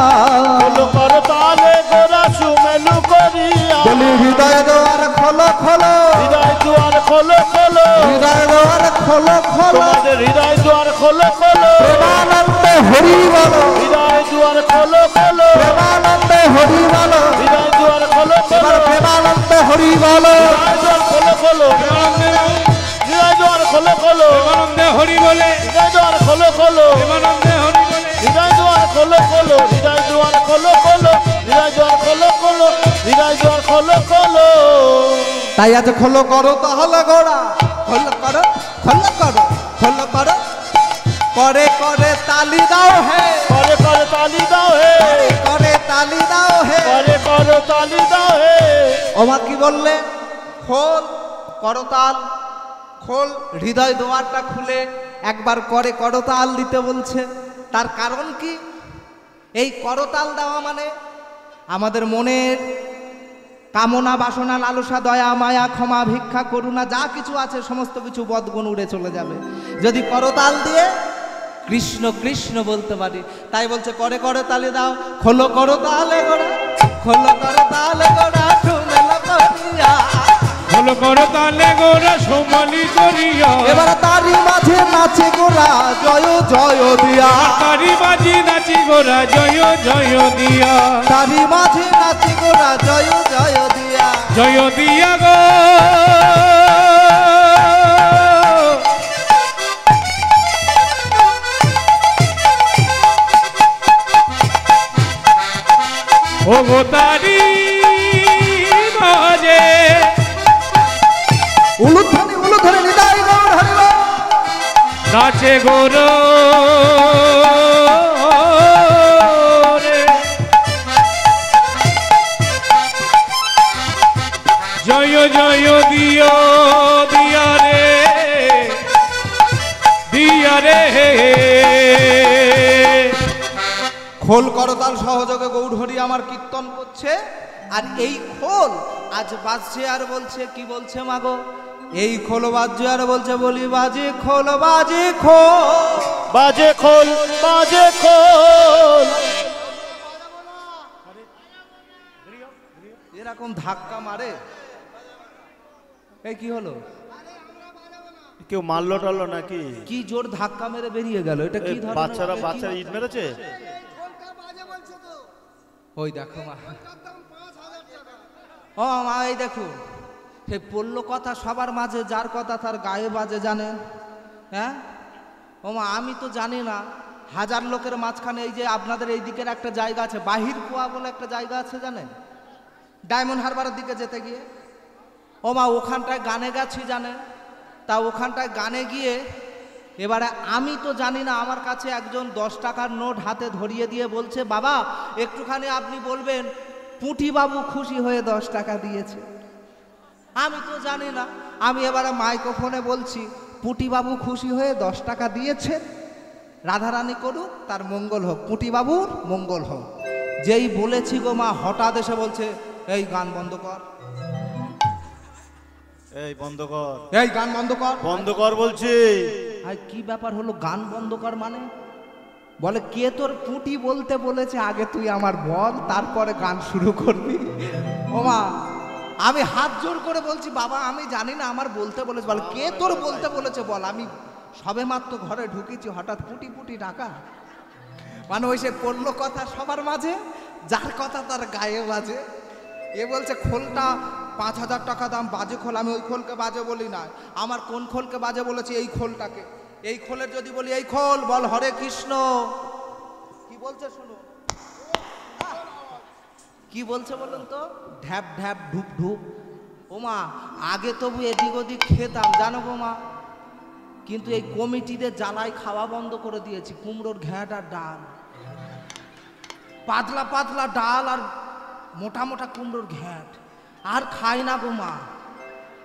খোলো করো তালে গোরা, সুমেলু করিয়া। বলি হৃদয় দ্বার খোলো খোলো, হৃদয় দুয়ার খোলো খোলো, হৃদয় দ্বার খোলো খোলো। তোমাদের হৃদয় দুয়ার খোলো খোলো, প্রেমানন্দে হরি বলো, হৃদয় দুয়ার খোলো খোলো, প্রেমানন্দে হরি বলো। হৃদয় দুয়ার খোলো এবার খোলো, প্রেমানন্দে হরি বলো। হৃদয় দুয়ার খোলো খোলো, হৃদয় দুয়ার খোলো খোলো, প্রেমানন্দে হরি বলে, হৃদয় দুয়ার খোলো খোলো, প্রেমানন্দে হরি বলে। হৃদয় দুয়ার খোলো খোলো, হৃদয় দুয়ার খোলো খোলো, হৃদয় দুয়ার খোলো খোলো, হৃদয় দুয়ার খোলো খোলো। তাই আজ খোলো করো তাহলে গোড়া, খোলো করো, খোলো করো, খোলো করো। করে করে তালি দাও হে, করে করে তালি দাও হে, করে তালি দাও হে। করে করে তালি দাও হে। ওমা কি বললে? খোল করতাল, খোল হৃদয় দোয়ারটা খুলে একবার করে করতাল দিতে বলছে। তার কারণ কি? এই করতাল দেওয়া মানে আমাদের মনের কামনা, বাসনা, লালসা, দয়া, মায়া, ক্ষমা, ভিক্ষা, করুণা যা কিছু আছে সমস্ত কিছু বদগুণ উড়ে চলে যাবে যদি করতাল দিয়ে কৃষ্ণ কৃষ্ণ বলতে পারি। তাই বলছে করে করে তালি দাও, খোলো করো তালে গোড়া, খোলো করো তালে গোড়া, সুমেল করিয়া। খোলো করো তালে গোরা, সোমালি করিয়া। এবার তারি মাঝে নাচে গোরা, জয় জয় দিয়া। তারি বাজি নাচি গোরা, জয় জয় দিয়া। তারি মাঝে নাচে গোরা, জয় জয় দিয়া। জয় দিয়া গো, ও গো তারি বাজে, উলুধ্বনি নিতাই গৌর হরি বল। নাচে গোর রে। জয় জয় দিও দিয়া রে, দিয়া রে। খোল করতাল সহযোগে গৌর হরি আমার কীর্তন করছে। আর এই খোল আজ বাজছে আর বলছে কি বলছে মাগো? এই খোল বাজছে আর বলছে বলি বাজে খোল, বাজে খোল, বাজে খোল, বাজে খোল। এরকম ধাক্কা মারে। এই কি হলো? কেউ মারলো টারলো নাকি? কি জোর ধাক্কা মেরে বেরিয়ে গেল, এটা কি ধরনের? বাচ্চারা এটা কি বাচ্চারা ইট মেরেছে। ওই দেখো মা, ও মা এই দেখো, সে পড়ল কথা সবার মাঝে, যার কথা তার গায়ে বাজে জানেন। হ্যাঁ ও মা, আমি তো জানি না। হাজার লোকের মাঝখানে এই যে আপনাদের এই দিকের একটা জায়গা আছে, বাহির কুয়া বলে একটা জায়গা আছে জানেন, ডায়মন্ড হারবারের দিকে যেতে গিয়ে। ও মা ওখানটায় গানে গেছি জানেন। তা ওখানটায় গানে গিয়ে এবারে আমি তো জানি না, আমার কাছে একজন 10 টাকার নোট হাতে ধরিয়ে দিয়ে বলছে বাবা একটুখানি আপনি বলবেন পুঁটি বাবু খুশি হয়ে 10 টাকা দিয়েছে। আমি তো জানি না। আমি এবারে মাইক্রোফোনে বলছি পুঁটি বাবু খুশি হয়ে 10 টাকা দিয়েছে, রাধারানী করুক তার মঙ্গল হোক, পুঁটি বাবুর মঙ্গল হোক। যেই বলেছি গো মা, হঠাৎ এসে বলছে এই গান বন্ধ কর, এই বন্ধ কর, এই গান বন্ধ কর, বন্ধ কর বলছি। আর কি ব্যাপার হলো গান বন্ধ কর মানে? বলে কে তোর পুঁটি বলতে বলেছে, আগে তুই আমার বল তারপরে গান শুরু করবি। ও মা আমি হাত জোর করে বলছি বাবা আমি জানি না, আমার বলতে বলেছে। বলে কে তোর বলতে বলেছে বল, আমি সবে মাত্র ঘরে ঢুকেছি, হঠাৎ পুটি পুটি ডাকা, মানে ওই সে পড়লো কথা সবার মাঝে, যার কথা তার গায়ে বাজে। এ বলছে খোলটা 5,000 টাকা দাম, বাজে খোল। আমি ওই খোলকে বাজে বলি না, আমার কোন খোলকে বাজে বলেছি? এই খোলটাকে। এই খোলের যদি বলি এই খোল, বল হরে কৃষ্ণ। কি বলছে শুনো, কি বলছে বলুন তো? ঢ্যাপ ঢ্যাপ ঢুপ ঢুপ। ও মা, আগে তবু এদিক ওদিক খেতাম জানো গো মা, কিন্তু এই কমিটিদের জ্বালায় খাওয়া বন্ধ করে দিয়েছি। কুমড়োর ঘ্যাঁট আর ডাল, পাতলা পাতলা ডাল আর মোটা মোটা কুমড়োর ঘ্যাঁট, আর খাই না গো মা।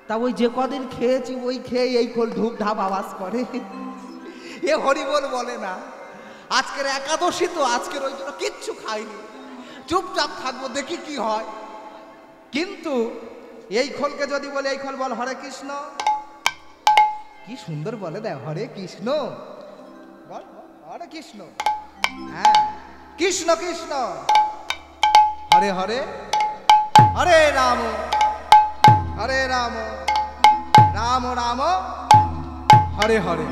তা ওই যে কদিন খেয়েছি ওই খেয়ে এই খোল ঢুক ঢাপ আওয়াজ করে। এ হরিবল বলে না। আজকের একাদশী তো, আজকের ওই জন্য কিচ্ছু খাইনি, চুপচাপ থাকবো, দেখি কি হয়। কিন্তু এই খোলকে যদি বলে এই খোল বল হরে কৃষ্ণ, কি সুন্দর বলে দেয় হরে কৃষ্ণ, বল হরে কৃষ্ণ। হ্যাঁ, কৃষ্ণ কৃষ্ণ, হরে হরে, হরে রাম, হরে রাম, রাম রাম, হরে হরে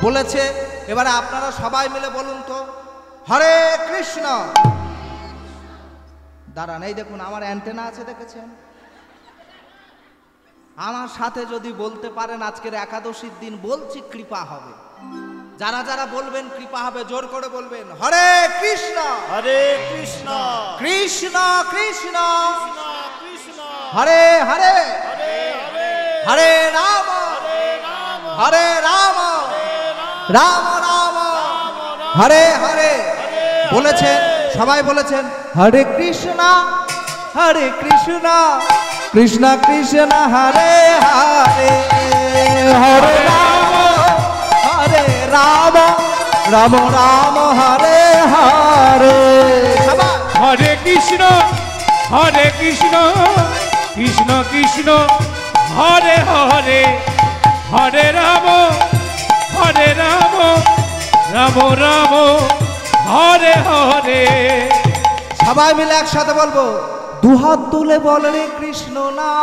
বলেছে। এবারে আপনারা সবাই মিলে বলুন তো, হরে কৃষ্ণ। দাঁড়ান, এই দেখুন আমার অ্যান্টেনা আছে, দেখেছেন? আমার সাথে যদি বলতে পারেন আজকের একাদশীর দিন, বলছি কৃপা হবে। যারা যারা বলবেন কৃপা হবে, জোর করে বলবেন হরে কৃষ্ণ, হরে কৃষ্ণ, কৃষ্ণ কৃষ্ণ, কৃষ্ণ হরে হরে, হরে হরে, হরে রাম, হরে রাম, হরে রাম, রাম রাম, হরে হরে বলেছেন। সবাই বলেছেন হরে কৃষ্ণ, হরে কৃষ্ণ, কৃষ্ণ কৃষ্ণ, হরে হরে, হরে রাম, হরে রাম, রাম রাম, হরে হরে। হরে কৃষ্ণ, হরে কৃষ্ণ, কৃষ্ণ কৃষ্ণ, হরে হরে, হরে রাম, হরে রাম, রাম রাম, হরে হরে। সবাই মিলে একসাথে বলবো, দুহাত তুলে বল রে কৃষ্ণ নাম,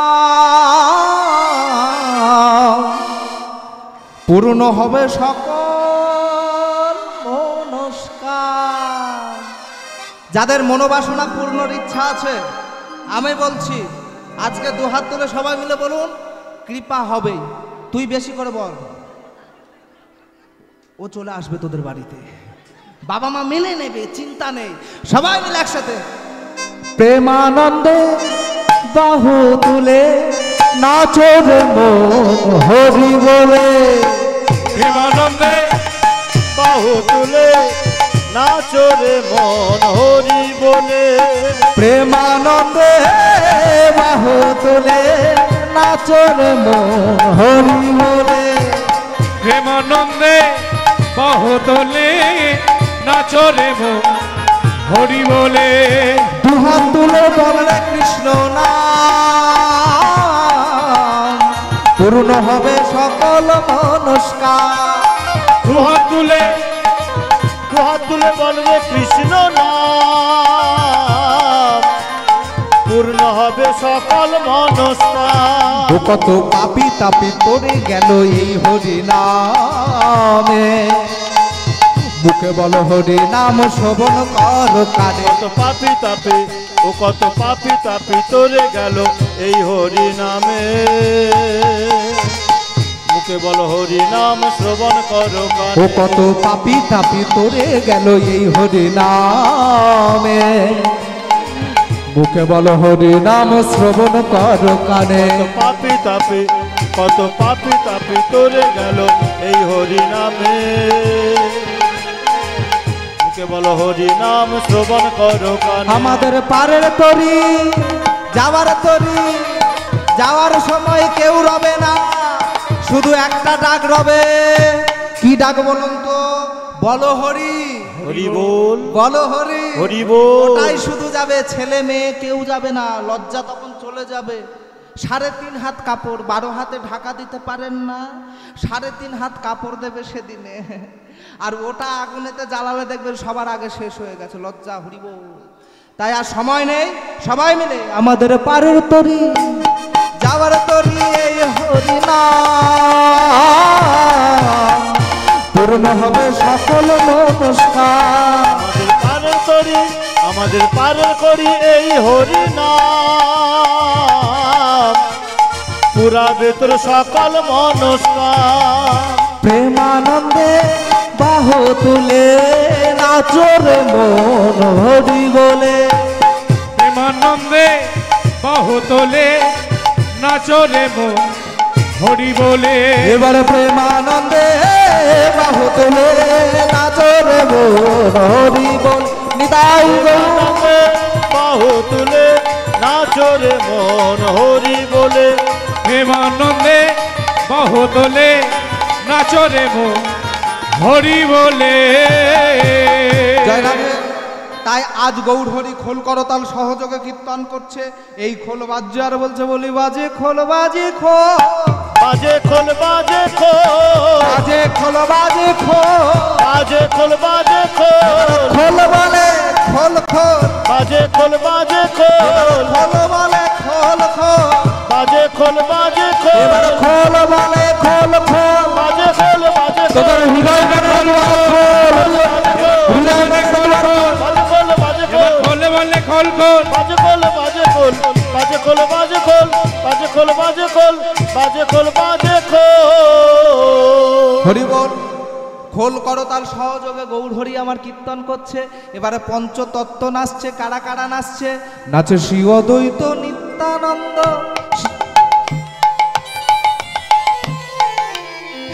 পূর্ণ হবে সকল মনস্কার। যাদের মনোবাসনা পূর্ণর ইচ্ছা আছে, আমি বলছি আজকে দুহাত তুলে সবাই মিলে বলুন, কৃপা হবে। তুই বেশি করে বল, ও চলে আসবে তোদের বাড়িতে, বাবা মা মেনে নেবে, চিন্তা নেই। সবাই মিলে একসাথে, প্রেমানন্দে বাহু তুলে নাচো রে মন হরি বলে, প্রেমানন্দে বাহু তুলে নাচো রে মন হরি বলে, প্রেমানন্দে বাহু তুলে নাচো রে মন হরি বলে, প্রেমানন্দে বাহু তোলে নাচো রে মন হরি বলে। দুহাত তুলে বল রে কৃষ্ণ নাম, পূর্ণ হবে সকল মনস্কার। দুহাত তুলে, দুহাত তুলে বলবে কৃষ্ণ নাম, পূর্ণ হবে সকল মনস্কার। ও কত পাপি তাপি পড়ে গেল এই হরি নামে, মুখে বল হরি নাম শোভন কর কানে। কত পাপি তাপি, ও কত পাপি তাপি তোরে গেল এই হরি নামে, মুখে বল হরি নাম শ্রবণ করো ও কানে। কত পাপি তাপি তোরে গেল এই হরি নামে, মুখে বল হরি নাম শ্রবণ কর কানে। কত পাপি তাপি, কত পাপি তাপি তোরে গেল এই হরি নামে, মুখে বল হরি নাম শ্রবণ করো কানে। আমাদের পারের তরি, যাওয়ার তরি, যাওয়ার সময় কেউ রবে না, শুধু একটা ডাক রবে। কি ডাক বলুন তো? বলো হরি, হরি বল, বলো হরি, হরি বল। ওটাই শুধু যাবে, ছেলে মেয়ে কেউ যাবে না, লজ্জা তখন চলে যাবে। 3.5 হাত কাপড়, 12 হাতে ঢাকা দিতে পারেন না, 3.5 হাত কাপড় দেবে সেদিনে, আর ওটা আগুনেতে জ্বালালে দেখবেন সবার আগে শেষ হয়ে গেছে। লজ্জা, হরিব। তাই আর সময় নেই, সবাই মিলে আমাদের পারের তরি, যাওয়ার তরি এই হরি নাম। তাদের পারের করি এই হরি নাম, পুরাবে তোর সকল মনস্কাম। প্রেমানন্দে বাহু তুলে নাচরে মন হরি বলে, প্রেমানন্দে বাহু তোলে নাচরে মন হরি বলে। এবার প্রেমানন্দে বাহু তুলে নাচরে মন হরি বল। নিতাই গৌর বাহু তুলে নাচরে মন হরি বলে, প্রেমানন্দে বাহু তোলে নাচরে মন হরি বলে। জয় রাধে। তাই আজ গৌর হরি খোল করতাল সহযোগে কীর্তন করছে। এই খোল বাজ্য আর বলছে বলি বাজে খোল বাজে খোল, বাজে খোল বাজে খোল, বাজে খোল বাজে খোল, বাজে খোল বাজে খোল, খোল বলে খোল খোল, বাজে খোল বাজে খোল, খোল বলে খোল খোল, বাজে খোল বাজে এবার খোল, খোল বলে খোল খোল, বাজে খোল বাজে খোল, তোদের হৃদয় কাটাল খোল, হৃদয় কাটাল খোল। বাজে খোল বাজে খোল, খোলে বলে খোল খোল, বাজে খোল বাজে খোল, বাজে খোল বাজে খোল, বাজে খোল বাজে খোল, বাজে খোল বাজে খোল। হরি বল। খোল করতাল সহযোগে গৌর হরি আমার কীর্তন করছে। এবারে পঞ্চতত্ত্ব নাচছে। কারা কারা নাচছে? নাচে শ্রী অদ্বৈত নিত্যানন্দ,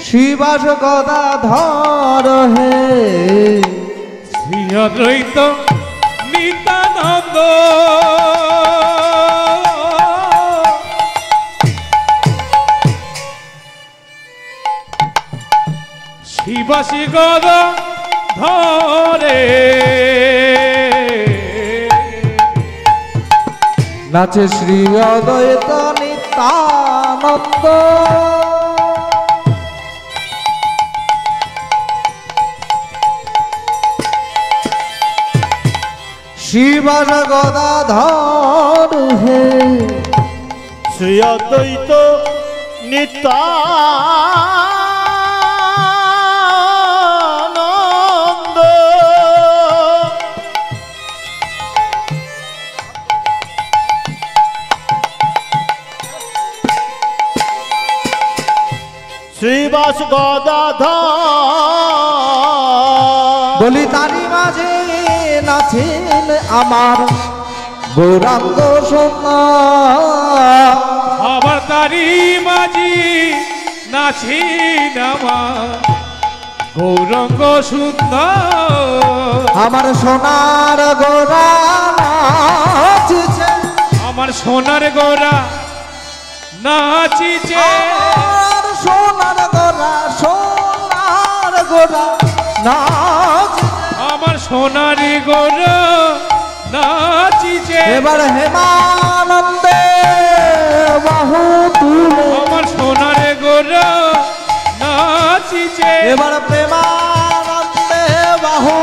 শিবাস গদাধর হে, শ্রী অদ্বৈত নিত্যানন্দ, শিবাসী গদা ধরে, নাচে শ্রী অদ্বৈত নিত্যানন্দ, শিবাস গদাধর হে, শ্রী অদ্বৈত নিত্যানন্দ, শ্রীবাস গদাধর। বলি তারি মাঝে নাচেন আমার গৌরাঙ্গ সোনা, আবার তারি মাঝি নাচি নামা গৌরঙ্গ সুন্দর, আমার সোনার গোরা নাচছে, আমার সোনার গোরা নাচিছে, আমার সোনার গোরা, সোনার গোরা নাচছে। আমার সোনারি গোরা নাচিছে, এবার হেমানন্দে বাহু তুলে, আমার সোনারে গোরা নাচিছে, এবার প্রেমানন্দে বাহু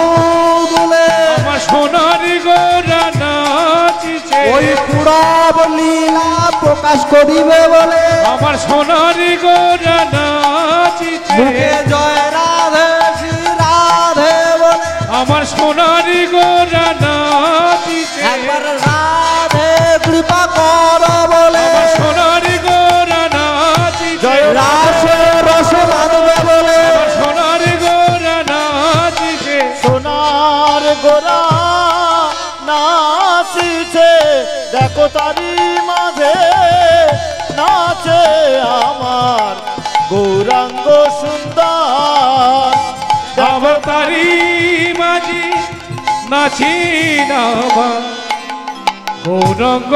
তুলে, আমার সোনারি গোরা নাচিছে, ওই পুরব লীলা প্রকাশ করিবে বলে, আমার সোনারি গোরা নাচিছে, মুখে জয় রাধে শ্রী রাধে বলে, আমার সোনারি গোরা নাচিছে, একবার রাধে কৃপা কর বলে, আমার সোনারি গোরা নাচিছে, রাসে রস বাঁধবে বলে, আমার সোনারি গোরা নাচিছে, সোনার গোরা নাচিছে, দেখো তারি মাঝে নাচে আমার গৌরাঙ্গ সুন্দর। আমার তারি মাঝি নাচি নামা গৌরঙ্গ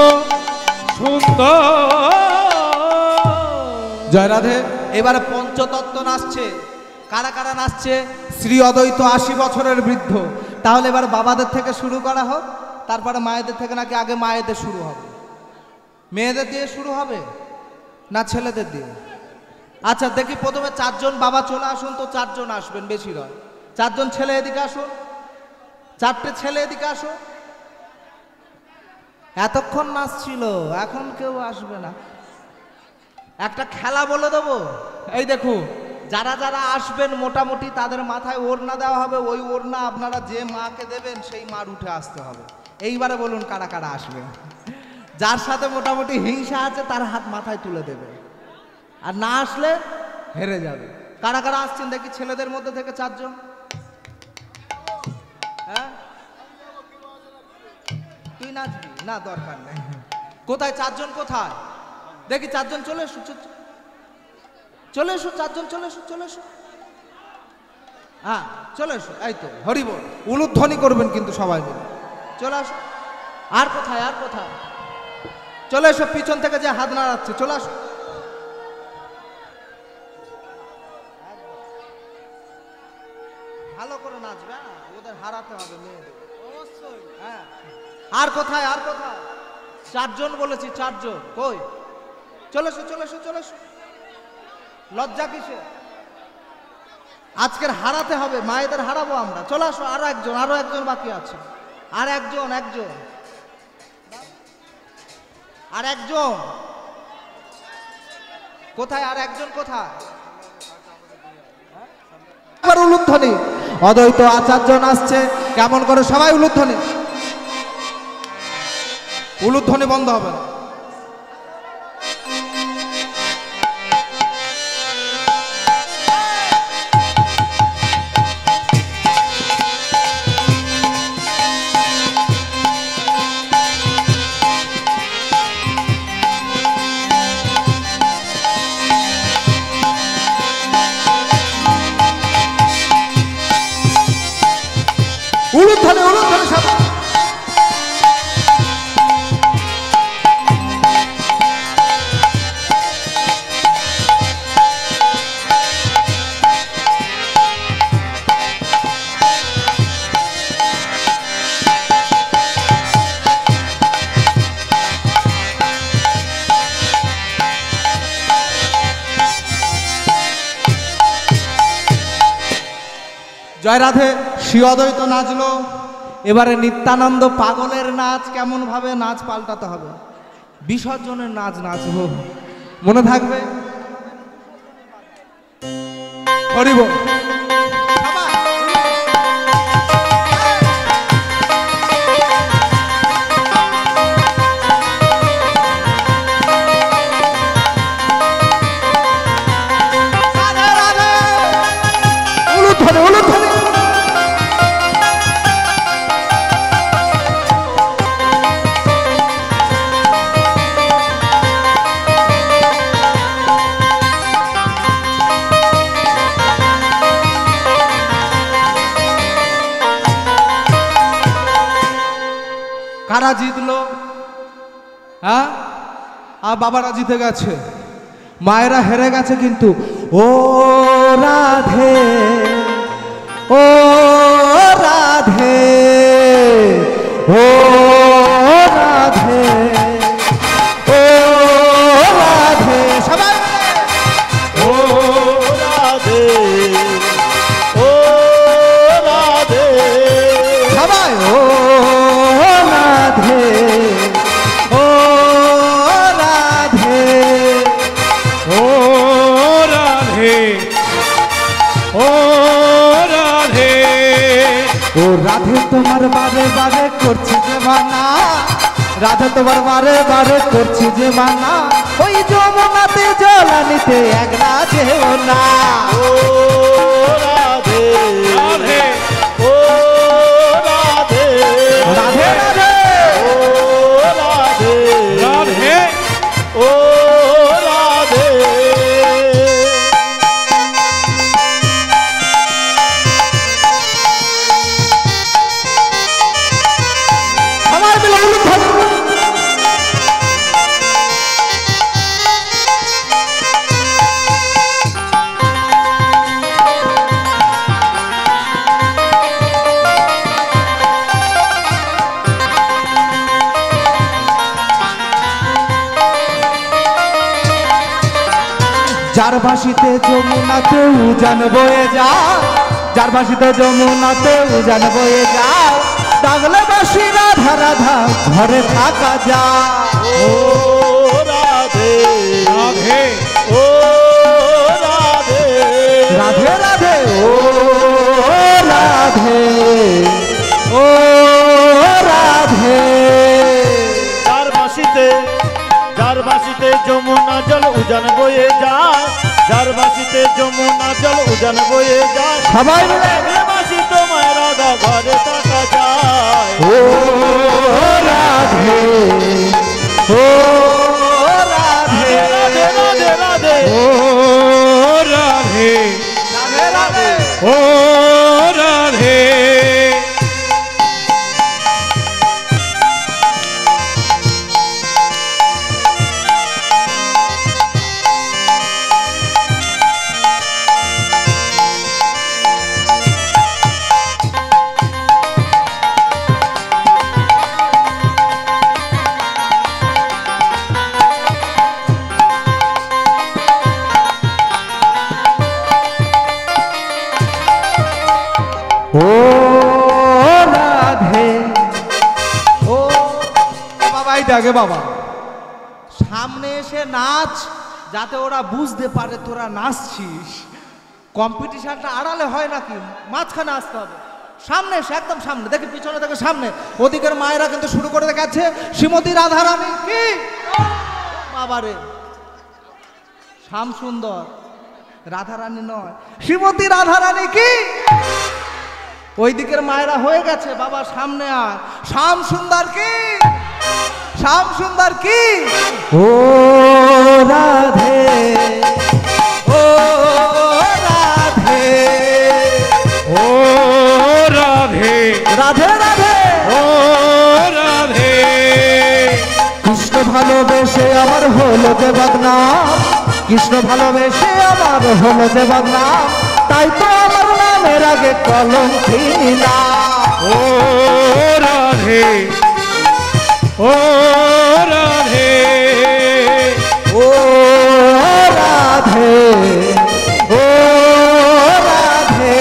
সুন্দর। জয় রাধে। এবারে পঞ্চতত্ত্ব নাচছে। কারা কারা নাচছে? শ্রী অদ্বৈত 80 বছরের বৃদ্ধ। তাহলে এবার বাবাদের থেকে শুরু করা হোক, তারপরে মায়েদের থেকে, নাকি আগে মায়েদের শুরু হবে? মেয়েদের দিয়ে শুরু হবে না ছেলেদের দিয়ে? আচ্ছা দেখি, প্রথমে 4 জন বাবা চলে আসুন তো। 4 জন আসবেন, বেশি নয়। 4 জন ছেলে এদিকে আসুন, 4টে ছেলে এদিকে আসো। এতক্ষণ নাচছিল, এখন কেউ আসবে না। একটা খেলা বলে দেবো। এই দেখুন, যারা যারা আসবেন মোটামুটি তাদের মাথায় ওড়না দেওয়া হবে। ওই ওড়না আপনারা যে মাকে দেবেন সেই মার উঠে আসতে হবে। এইবারে বলুন কারা কারা আসবে। যার সাথে মোটামুটি হিংসা আছে তার হাত মাথায় তুলে দেবে, আর না আসলে হেরে যাবে। কারা কারা আসছেন দেখি ছেলেদের মধ্যে থেকে 4 জন। হ্যাঁ তুই নাচবি না, দরকার নেই। কোথায় 4 জন কোথায় দেখি? 4 জন চলে এসো, চলে এসো 4 জন, চলে এসো, চলে এসো। হ্যাঁ চলে এসো, এই তো হরিবল। উলুধ্বনি করবেন কিন্তু সবাই মিলে, চলে আসো। আর কোথায়, আর কোথায়? চলে এসো, পিছন থেকে যে হাত নাড়াচ্ছে চলে আসো। ভালো করে নাচবে, ওদের হারাতে হবে মেয়েদের অবশ্যই। হ্যাঁ আর কোথায়, আর কোথায়? 4 জন বলেছি, 4 জন কই? চলে এসো, চলে এসো, চলে এসো। লজ্জা কিসে? আজকের হারাতে হবে, মায়েদের হারাবো আমরা। চলে আসো, আরো একজন, আরো একজন বাকি আছে। আর একজন, একজন, আর একজন কোথায়? আর একজন কোথায়? আবার উলুধ্বনি, অদ্বৈত আচার্য আসছে। কেমন করে সবাই উলুধ্বনি, উলুধ্বনি বন্ধ হবে না। উলুধ্বনি, উলুধ্বনি সবাই। জয় রাধে। শ্রী অদ্বৈত নাচলো, এবারে নিত্যানন্দ পাগলের নাচ। কেমন ভাবে নাচ পাল্টাতে হবে? বিসর্জনের নাচ নাচবো, মনে থাকবে? হরিব কারা জিতলো? হ্যাঁ আর বাবারা জিতে গেছে, মায়েরা হেরে গেছে। কিন্তু ও রাধে, ও রাধে, ও রাধে, ও রাধে, সবাই ও রাধে, ও রাধে, সবাই ও রাধে, ও রাধে, ও রাধে, ও রাধে, ও রাধে তোমার বারে বারে করছি যে মানা, রাধে তোমার বারে বারে করছি যে মানা, ওই যমুনাতে জলানিতে একলা যেও না। ও রাধে, রাধে, ও রাধে, রাধে রাধে, ও রাধে, রাধে, ও রাধে। সবাই মিলে উলুধ্বনি। যার ভাসিতে যমুনাতে উজান বয়ে যাও, যার ভাসিতে যমুনাতে উজান বয়ে যাও, ডাকলে বাসি রাধা রাধা ঘরে থাকা যা। ও রাধে, রাধে, ও রাধে, রাধে রাধে, ও রাধে, ও রাধে, জল উজান বয়ে যায়, যার বাসিতে যমুনা জল উজান বয়ে যায়, সবাই মিলে বাসি তোমায় রাধা ঘরে থাকা যায়। ও রাধে, ও রাধে, রাধে রাধে রাধে ও রাধে রাধে রাধে ও রাধে। ও রাধে, ও বাবা এই দেখে বাবা, সামনে এসে নাচ, যাতে ওরা বুঝতে পারে তোরা নাচছিস। কম্পিটিশনটা আড়ালে হয় নাকি, মাঝখানে আসতে হবে। সামনে এসে একদম সামনে, দেখি পিছনে দেখে সামনে। ওদিকের মায়েরা কিন্তু শুরু করে গেছে শ্রীমতী রাধারানী কি বাবারে, শ্যাম সুন্দর রাধারানী নয়, শ্রীমতী রাধারানী কি। ওই দিকের মায়েরা হয়ে গেছে, বাবা সামনে আয়। শ্যাম সুন্দর কি, শ্যাম সুন্দর কি। ও রাধে, ও রাধে, ও রাধে রাধে রাধে। ও রাধে। কৃষ্ণ ভালোবেসে আমার হলো যে বদনাম, কৃষ্ণ ভালোবেসে আমার হলো যে বদনাম, তাই তো আমার নামের আগে কলঙ্কিনী নাম। ও রাধে ও রাধে ও রাধে, ও রাধে।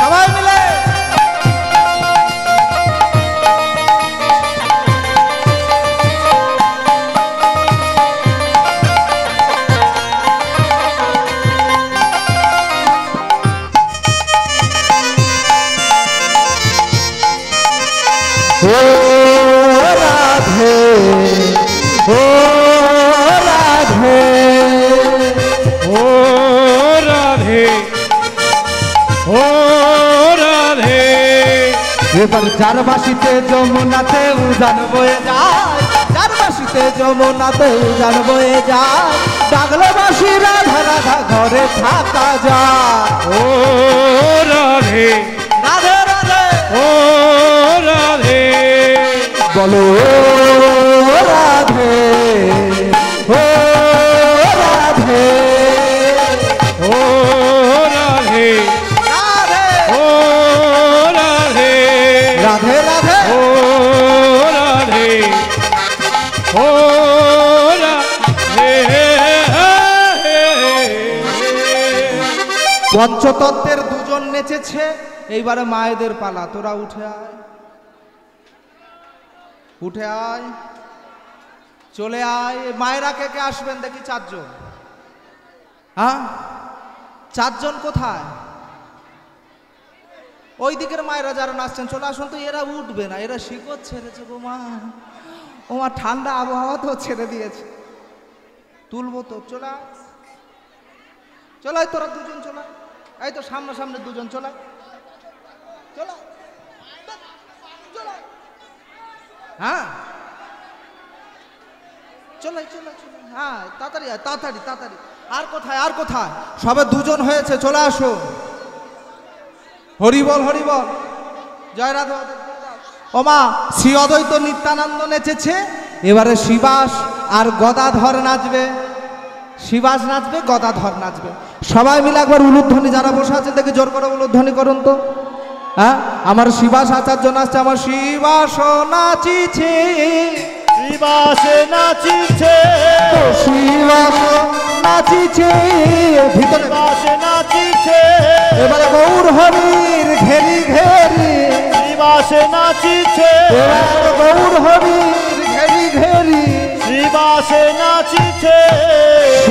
সবাই মিলে ও রাধে, ও রাধে, ও রাধে ও রাধে। এবার যার বাসিতে যমুনাতে উজান বয়ে যায়, যার বাসিতে যমুনাতে উজান বয়ে যায়, ডাকলে বাসি রাধা রাধা ঘরে থাকা যায়। ও রাধে রাধে রাধে, ও রাধে বলো ও রাধে, ও রাধে, ও রাধে রাধে ও রাধে রাধে রাধে, ও রাধে ও রাধে। পঞ্চতত্ত্বের দুজন নেচেছে, এইবারে মায়েদের পালা। তোরা উঠে আয়, উঠে আয়, চলে আয়। মায়েরা কে কে আসবেন দেখি? চারজন। হ্যাঁ, চারজন কোথায়? ওই দিকের মায়েরা যারা নাচছেন চলে আসুন তো। এরা উঠবে না, এরা শিকড় ছেড়েছে গো মা। ও মা, ঠান্ডা আবহাওয়া তো ছেড়ে দিয়েছে। তুলবো তো, চলে আয়, চলো। তোরা দুজন চলে আয়। এই তো সামনে সামনে দুজন চলে আয়, চলো চলো। হ্যাঁ চলো চলো চলো, হ্যাঁ তাড়াতাড়ি আয়, তাড়াতাড়ি তাড়াতাড়ি। আর কোথায়, আর কোথায়? সবে দুজন হয়েছে, চলে আসো। হরি বল, হরি বল, জয় রাধা। ও মা, শ্রী অদ্বৈত নিত্যানন্দ নেচেছে, এবারে শিবাস আর গদাধর নাচবে। শিবাস নাচবে, গদাধর নাচবে। সবাই মিলে একবার উলুধ্বনি, যারা বসে আছেন দেখি জোর করে উলুধ্বনি করুন তো। হ্যাঁ, আমার শিবাস আচার্য নাচছে। আমার শিবাস নাচিছে, শিবাসে নাচিছে, শিবাস নাচিছে ভিতরে, শিবাসে নাচিছে, এবারে গৌর হরির ঘেরি ঘেরি, শিবাসে নাচিছে, এবারে গৌর হরির ঘেরি ঘেরি, শিবাসে নাচিছে,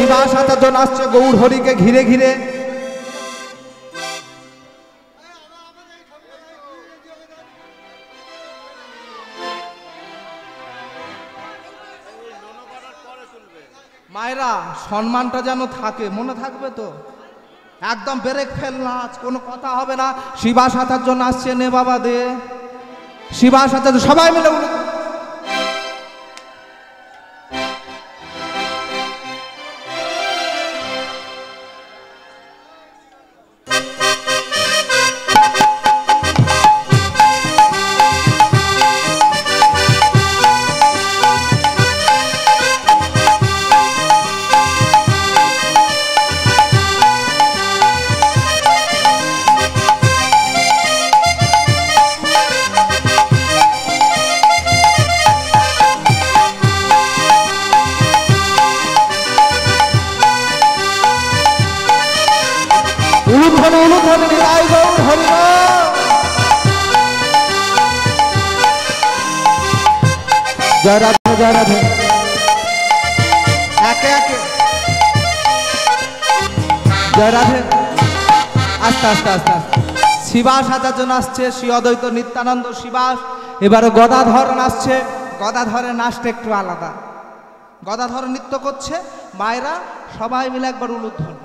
শিবাস আচার্য নাচছে গৌর হরিকে ঘিরে ঘিরে। মায়েরা সম্মানটা যেন থাকে, মনে থাকবে তো? একদম ব্রেক ফেল নাচ, কোনো কথা হবে না। শিবাস আচার্য নাচছে, নে বাবা দে। শিবাস আচার্য সবাই মিলে জয় রাধে জয় রাধে। একে একে জয় রাধে। আস্তে আস্তে আস্তে আস্তে শিবাস আচার্য নাচছে, শ্রী অদ্বৈত নিত্যানন্দ শিবাস। এবারে গদাধর নাচছে, গদাধরের নাচটা একটু আলাদা। গদাধর নৃত্য করছে, মায়েরা সবাই মিলে একবার উলুধ্বনি।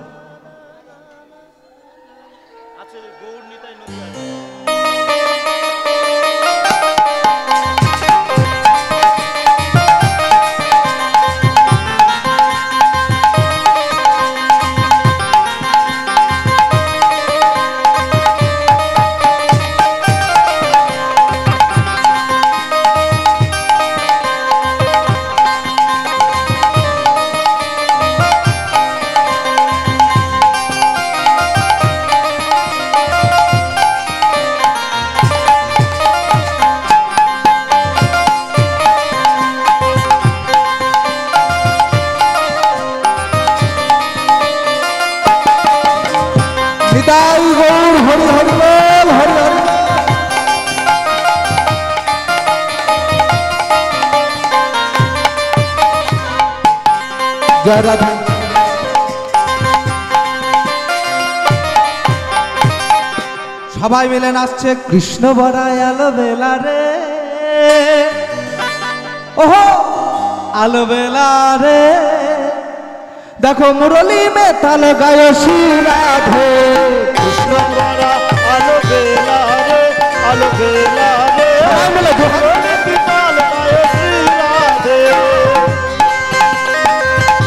জয় রাধে। সবাই মিলে নাচছে, কৃষ্ণ বরায় আলো বেলা রে, ওহো আলো বেলা রে। দেখো মুরলী মে তাল গায় শ্রী রাধে। কৃষ্ণ বরা আলো বেলা রে, আলো বেলা রে, তাল গায় শ্রী রাধে।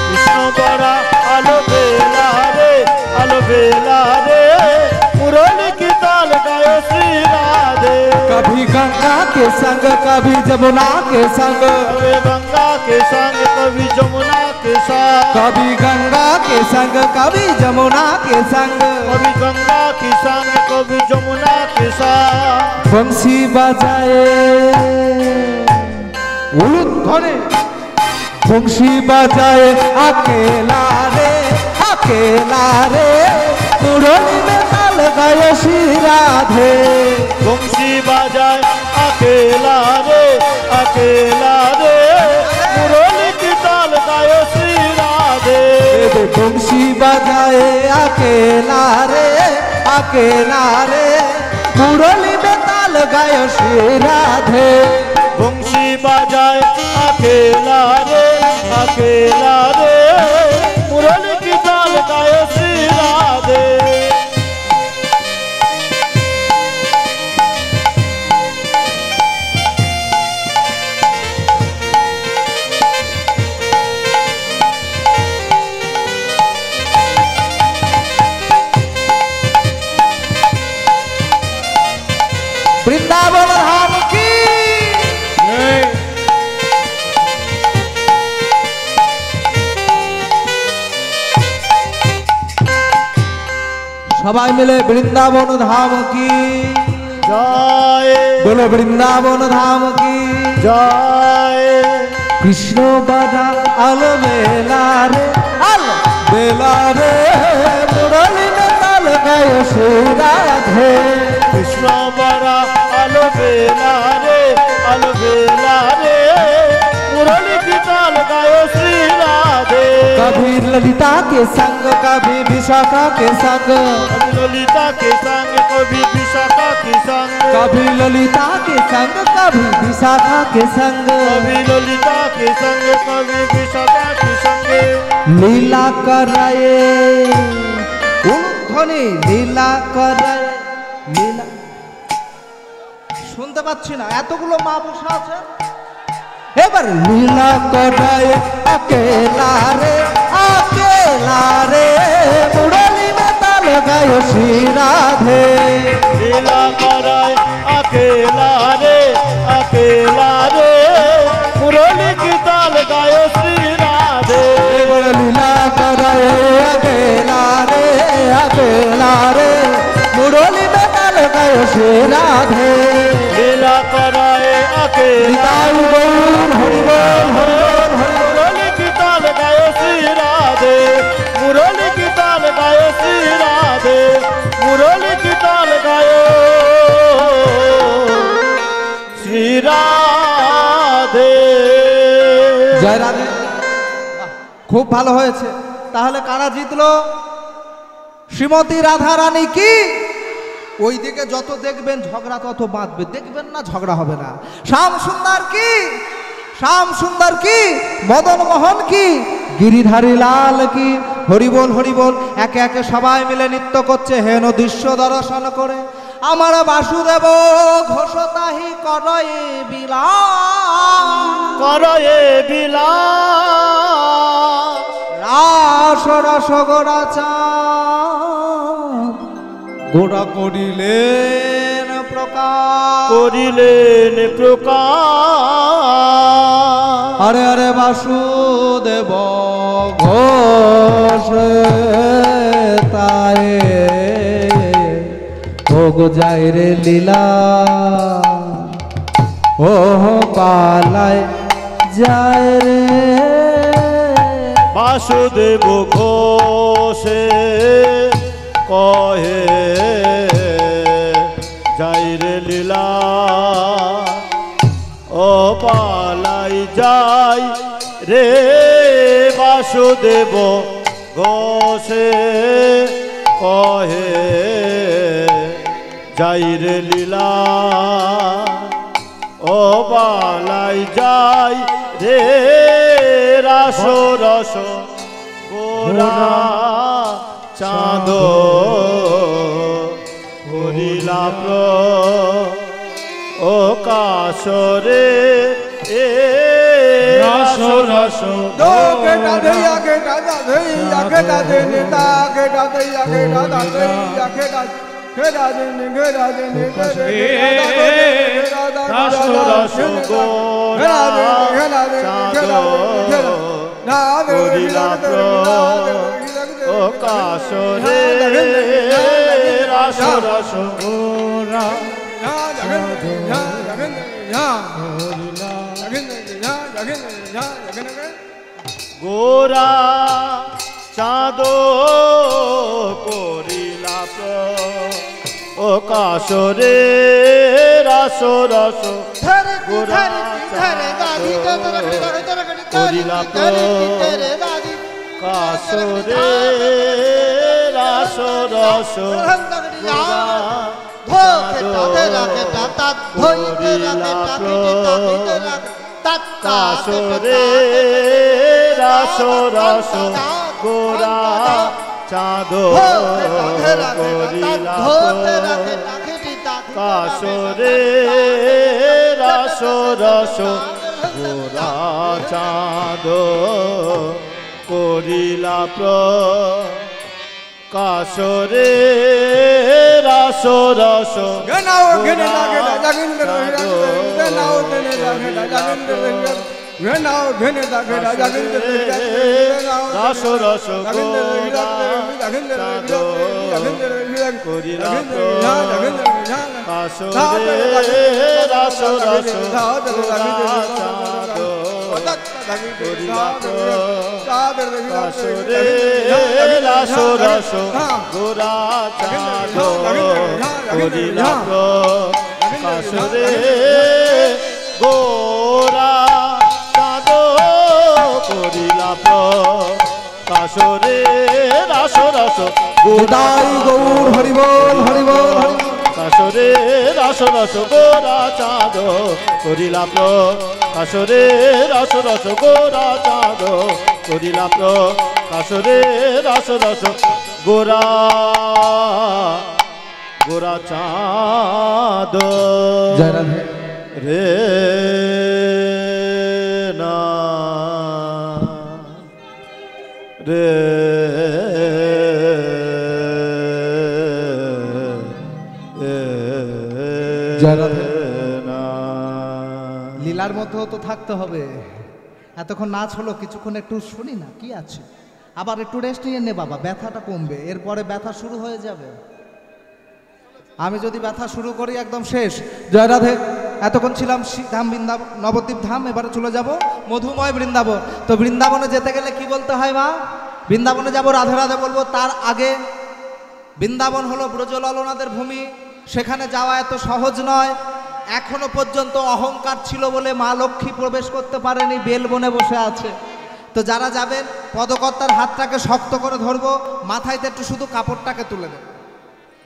কৃষ্ণ বরা আলো বেলা রে, আলো বেলা রে, मुरली की ताल गाए श्री राधे। कभी गंगा के संग कभी जमुना के संग, कभी गंगा के संग कभी जमुना के संग, कभी गंगा के संग कभी जमुना के संग, कभी गंगा के संग कभी जमुना के संग। बंसी बजाए उलूध्वनि, बंसी बजाए अकेला रे, अकेला रे, मुरली में ताल गाए श्री राधे। बंसी बजाए अकेला रे, अकेला रे, मुरली की ताल गाए श्री राधे। बंसी बजाए अकेला रे, अकेला रे, मुरली में ताल गाए श्री राधे। बंसी बजाए अकेला रे, अकेला रे, मुरली की ताल गाए श्री राधे। वृंदावन धाम की সবাই মিলে বৃন্দাবন ধাম কি জয়, বলো বৃন্দাবন ধাম কি জয়। কৃষ্ণ বাধা আলো বেলা রে, আলো বেলা রে, মুরলী মে তাল গায় শ্রী রাধে। কৃষ্ণ বরা আলো বেলা রে, আলো বেলা রে, মুরলি की ताल गाए श्री राधे। कभी ललिता के संग कभी विशाखा के संग कभी ललिता के संग कभी विशाखा के संग कभी ललिता के संग कभी विशाखा के संग कभी ललिता के संग कभी विशाखा के संग लीला कर रहे ধ্বনি লীলা করে লীলা শুনতে পাচ্ছি না, এতগুলো মা বসে আছে। এবার লীলা করে अकेला রে মুরলি में ताल गायो श्री राधे लीला कराए अकेला रे मुरली की ताल गायो श्री राधे एবার লীলা করে अकेला रे मुरली में ताल गायो श्री राधे लीला कराए अकेला हरि बोल मुरली की ताल गायो श्री राधे मुरली की ताल गायो श्री राधे मुरली की ताल गायो श्री राधे जय राधे খুব ভালো হয়েছে। তাহলে কারা জিতলো? শ্রীমতী রাধা রানী কি? ওইদিকে যত দেখবেন ঝগড়া তত বাঁধবে, দেখবেন না ঝগড়া হবে না। শ্যাম সুন্দর কি? শ্যাম সুন্দর কি? মদন মোহন কি? গিরিধারী লাল কি? হরিবোল হরিবোল। একে একে সবাই মিলে নৃত্য করছে হেন দৃশ্য দর্শন করে আমার বাসুদেব ঘোষ তাহি করয়ে বিলাস করয়ে বিলাস রাস রস গোড়া চাঁদ গোড়া করিলেন প্রকাশ করিলেন প্রকাশ হরে হরে বাসুদেব ঘোষ তায়ে ভোগ যায় রে লীলা ও পালায় যায় রে বাসুদেব ঘোষে কহে যাই রে লীলা ও পালাই যাই রে বাসুদেব ঘোষে কহে যাই রে লীলা ও পালাই যাই রে রাস রস গোরা চাঁদ করিলা ও কাশরে এ রাস রস রাস রস গোরা চাঁদ করিলা ও কাশরে রাস রস গোরা গোরা চাঁদ করিলা ও কাশরে রাস রস গোরা করিলা কাশরে রাস রস কাশরে রাস রস গোরা চাঁদ করিলা কাশরে রাস রস গোরা চাঁদ করিলা কাশরে রাস রস রাস রস করিলা কাশরে রাস রস করিলা কাশরে রাস রস গোরা চাঁদ করিলা কাশরে গোরা চাঁদ করিলা কাসরে রাস রস নিতাই গৌর হরিবল হরিবল হরিবল। কাসরে রাস রস গোরা চাঁদ করিলাম কাসরে রাস রস গোরা চাঁদ করিলাম কাসরে রাস রস গোরা গোরা চাঁদ জয় রাধে। রে না রে জয় রাধে। না। লীলার মধ্যেও তো থাকতে হবে। এতক্ষণ নাচ হলো, কিছুক্ষণ একটু শুনি না কি আছে, আবার একটু রেস্ট নিয়ে নে বাবা, ব্যথাটা কমবে, এরপরে ব্যথা শুরু হয়ে যাবে। আমি যদি ব্যথা শুরু করি একদম শেষ। জয় রাধে। এতক্ষণ ছিলাম ধাম বৃন্দাবন নবদ্বীপ ধাম, এবারে চলে যাব মধুময় বৃন্দাবন। তো বৃন্দাবনে যেতে গেলে কি বলতে হয় মা? বৃন্দাবনে যাব রাধে রাধে বলবো, তার আগে বৃন্দাবন হলো ব্রজললনাদের ভূমি, সেখানে যাওয়া এত সহজ নয়। এখনো পর্যন্ত অহংকার ছিল বলে মা লক্ষ্মী প্রবেশ করতে পারেনি, বেলবনে বসে আছে। তো যারা যাবেন পদকর্তার হাতটাকে শক্ত করে ধরবো, মাথায় একটু শুধু কাপড়টাকে তুলে দেবেন।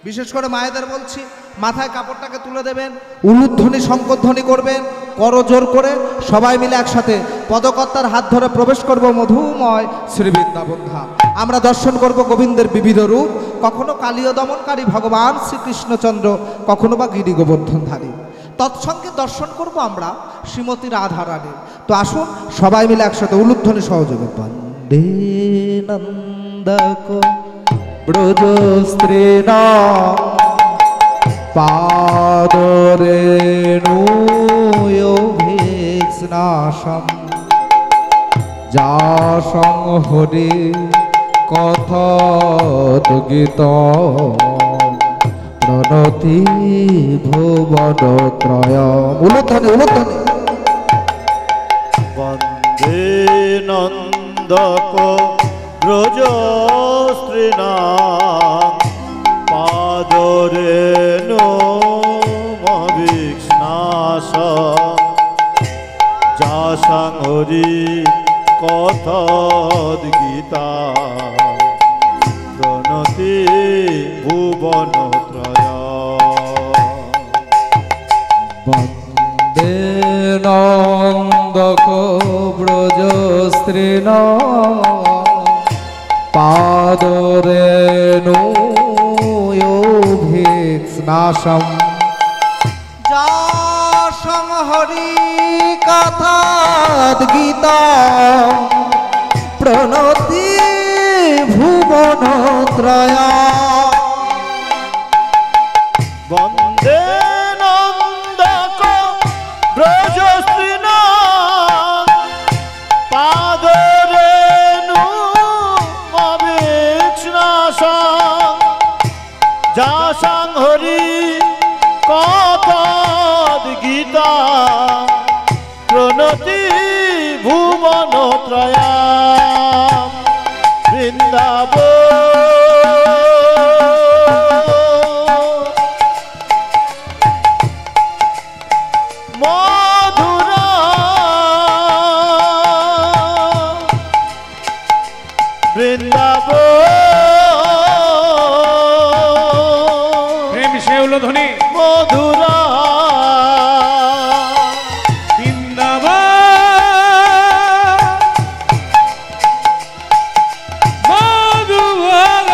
বিশেষ করে মায়েদের বলছি, মাথায় কাপড়টাকে তুলে দেবেন, উলুধ্বনি শঙ্করধ্বনি করবেন, করজোর করে সবাই মিলে একসাথে পদকর্তার হাত ধরে প্রবেশ করব মধুময় শ্রী বৃন্দাবন ধাম। আমরা দর্শন করব গোবিন্দের বিবিধ রূপ, কখনো কালীয় দমনকারী ভগবান শ্রীকৃষ্ণচন্দ্র, কখনো বা গিরি গোবর্ধনধারী। তৎসঙ্গে দর্শন করব আমরা শ্রীমতী রাধারানী। তো আসুন সবাই মিলে একসাথে উলুধ্বনি সহযোগে বন্দে নন্দক ব্রজ স্ত্রীণা পাদরেণুয়োভিস্নাশম যাসং হরি কথত গীত প্রণতি ভুবনত্রয়। উলুধ্বনি উলুধ্বনি। বন্দে নন্দক ব্রজ স্ত্রীণা পাদরেণুমভিস্নাশ যাসাং হরি কথোদ্গীতা প্রণতি ভুবনত্রয়। বন্দে নন্দক ব্রজ স্ত্রীণা পাদরেণুয়োভিস্নাশম যাসং হরি কথাদ্গীতা প্রণতি ভুবনত্রয়। বন্দে নন্দক ব্রজ স্ত্রীণা পাদরেণুমভিস্নাশং যাসাং হরি কথোদ্গীতা প্রণতি ভুবনত্রয়। বৃন্দাবন মধুরা বৃন্দাবন প্রেম শেউল ধ্বনি মধুরা বৃন্দাবন মধুবন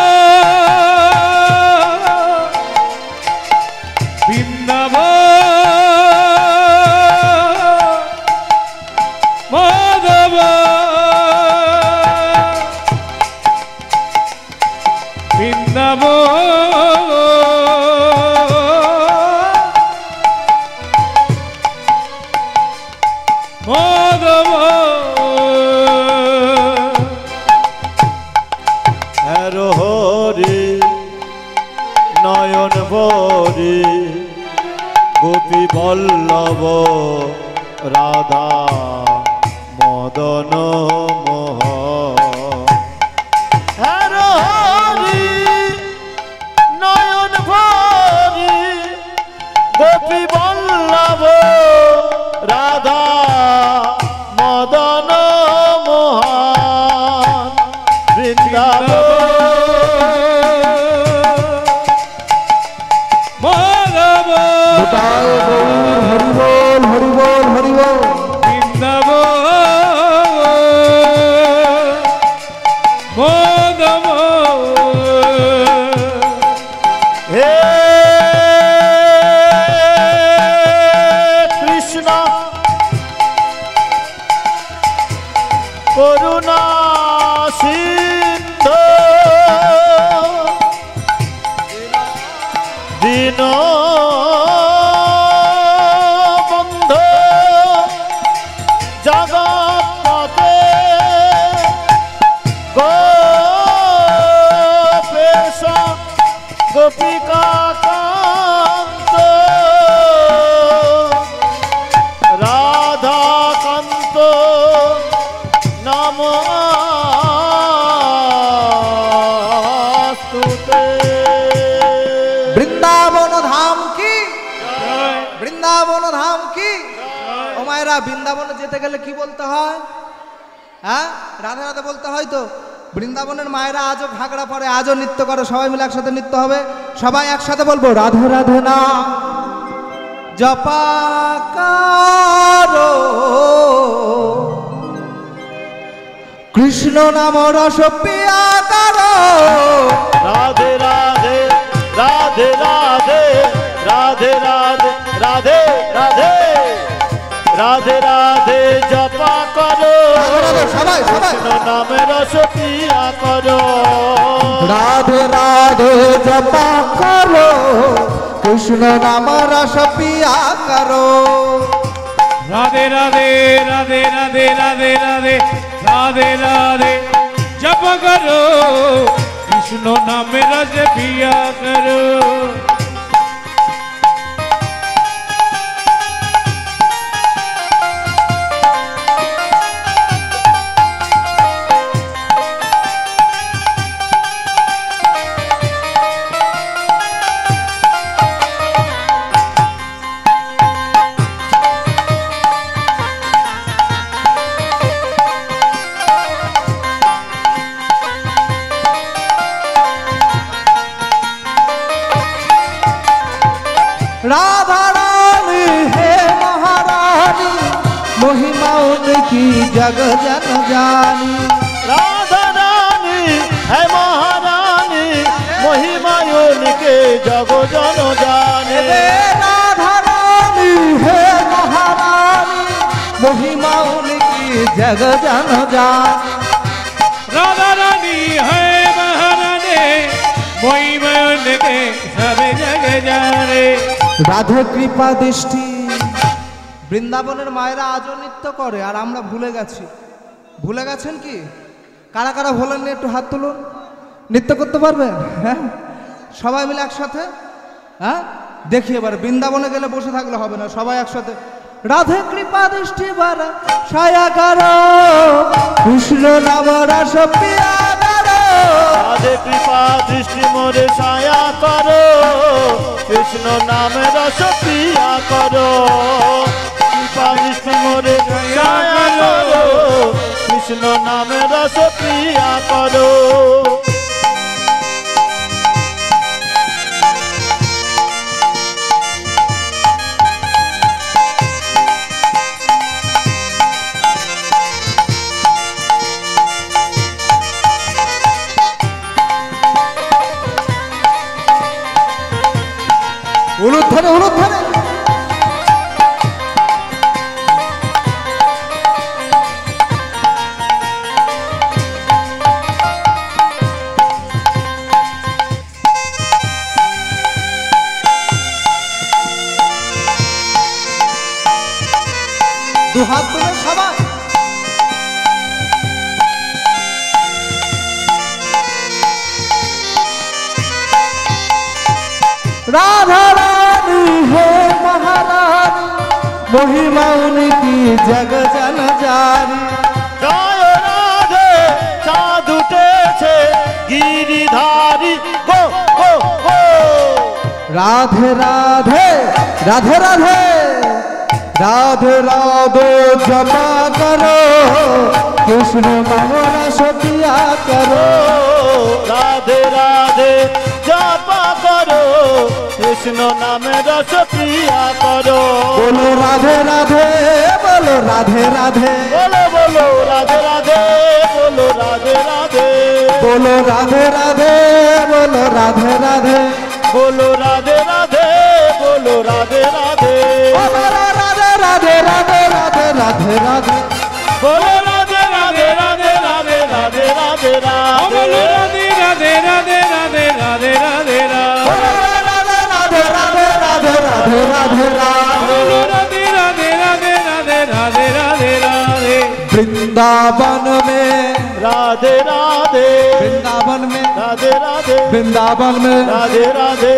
বৃন্দাবন হরি নয়ন ভরি গোপী বল্লভ রাধা মদন মোহ হরি নয়ন ভরি গোপী বল্লভ রাধা মদন মোহন নিতাই গৌর হরিবোল হরিবোল হরিবোল। বৃন্দাবন হে কৃষ্ণ করুণা সিন্ধু দীন বন্ধু জগৎপতে গোপেশ গোপিকা কান্ত রাধা কান্ত নমস্তুতে। বৃন্দাবন ধাম কি, বৃন্দাবন ধাম কি। ও মায়েরা, বৃন্দাবনে যেতে গেলে কি বলতে হয়? হ্যাঁ, রাধে রাধে বলতে হয় তো। বৃন্দাবনের মায়েরা আজও ঘাগড়া পরে, আজও নৃত্য করে। সবাই মিলে একসাথে নৃত্য হবে। সবাই একসাথে বলবো রাধে রাধে না জপাকারো কৃষ্ণ নাম রস পিয়াকারো। রাধে রাধে রাধে রাধে রাধে রাধে রাধে রাধে রাধে রাধে জপা করো সবাই সবাই কৃষ্ণ নামে রস পিয়া করো। রাধে রাধে জপা করো কৃষ্ণ নাম রস পিয়া করো। রাধে রাধে রাধে রাধে রাধে রাধে রাধে রাধে জপ করো কৃষ্ণ নামে রস পিয়া করো। राधा रानी हे महारानी महिमा उनकी जग जन जानी। राधा रानी है महारानी महिमा उनके जग जन जाने। राधा रानी हे महारानी महिमा उनकी जग जन जानी। राधा रानी है महारानी महिमा उनके सब जग जाने। রাধে কৃপা দৃষ্টি। বৃন্দাবনের মায়েরা আজও নৃত্য করে আর আমরা ভুলে গেছি। ভুলে গেছেন কি? কারা কারা ভোলেননি একটু হাত তুলুন। নৃত্য করতে পারবেন? হ্যাঁ, সবাই মিলে একসাথে। হ্যাঁ, দেখি এবার বৃন্দাবনে গেলে বসে থাকলে হবে না, সবাই একসাথে রাধে কৃপা দৃষ্টি বারা ছায়া করো কৃষ্ণ নাম রস পিয়া করো। রাধে কৃপা দৃষ্টি মোরে ছায়া করো কৃষ্ণ নামে রস পিয়া করো। কৃপা দৃষ্টি মোরে ছায়া করো কৃষ্ণ নামে রস পিয়া করো। উলুধ্বনি উলুধ্বনি। দু হাত তুলে সবাই। राधा रानी हे महारानी महिमा उनकी जग जन जानी। জয় রাধে চাঁদ উঠেছে গিরিধারী গো গো গো। राधे राधे राधे राधे राधे राधे जपा करो कृष्ण नाम रस पिया करो। রাধে রাধে জপা করো কৃষ্ণ নামে রস প্রিয়া করো बोलो राधे राधे बोलो राधे राधे बोलो बोलो राधे राधे बोलो राधे राधे बोलो राधे राधे बोलो राधे राधे बोलो राधे राधे बोलो राधे राधे ओ बोलो राधे राधे राधे राधे राधे राधे बोलो राधे राधे राधे राधे राधे राधे बोलो राधे राधे राधे राधे राधे राधे राधे बोलो राधे राधे राधे राधे राधे राधे बोलो राधे राधे राधे राधे राधे राधे राधे वृंदावन में राधे राधे वृंदावन में राधे राधे वृंदावन में राधे राधे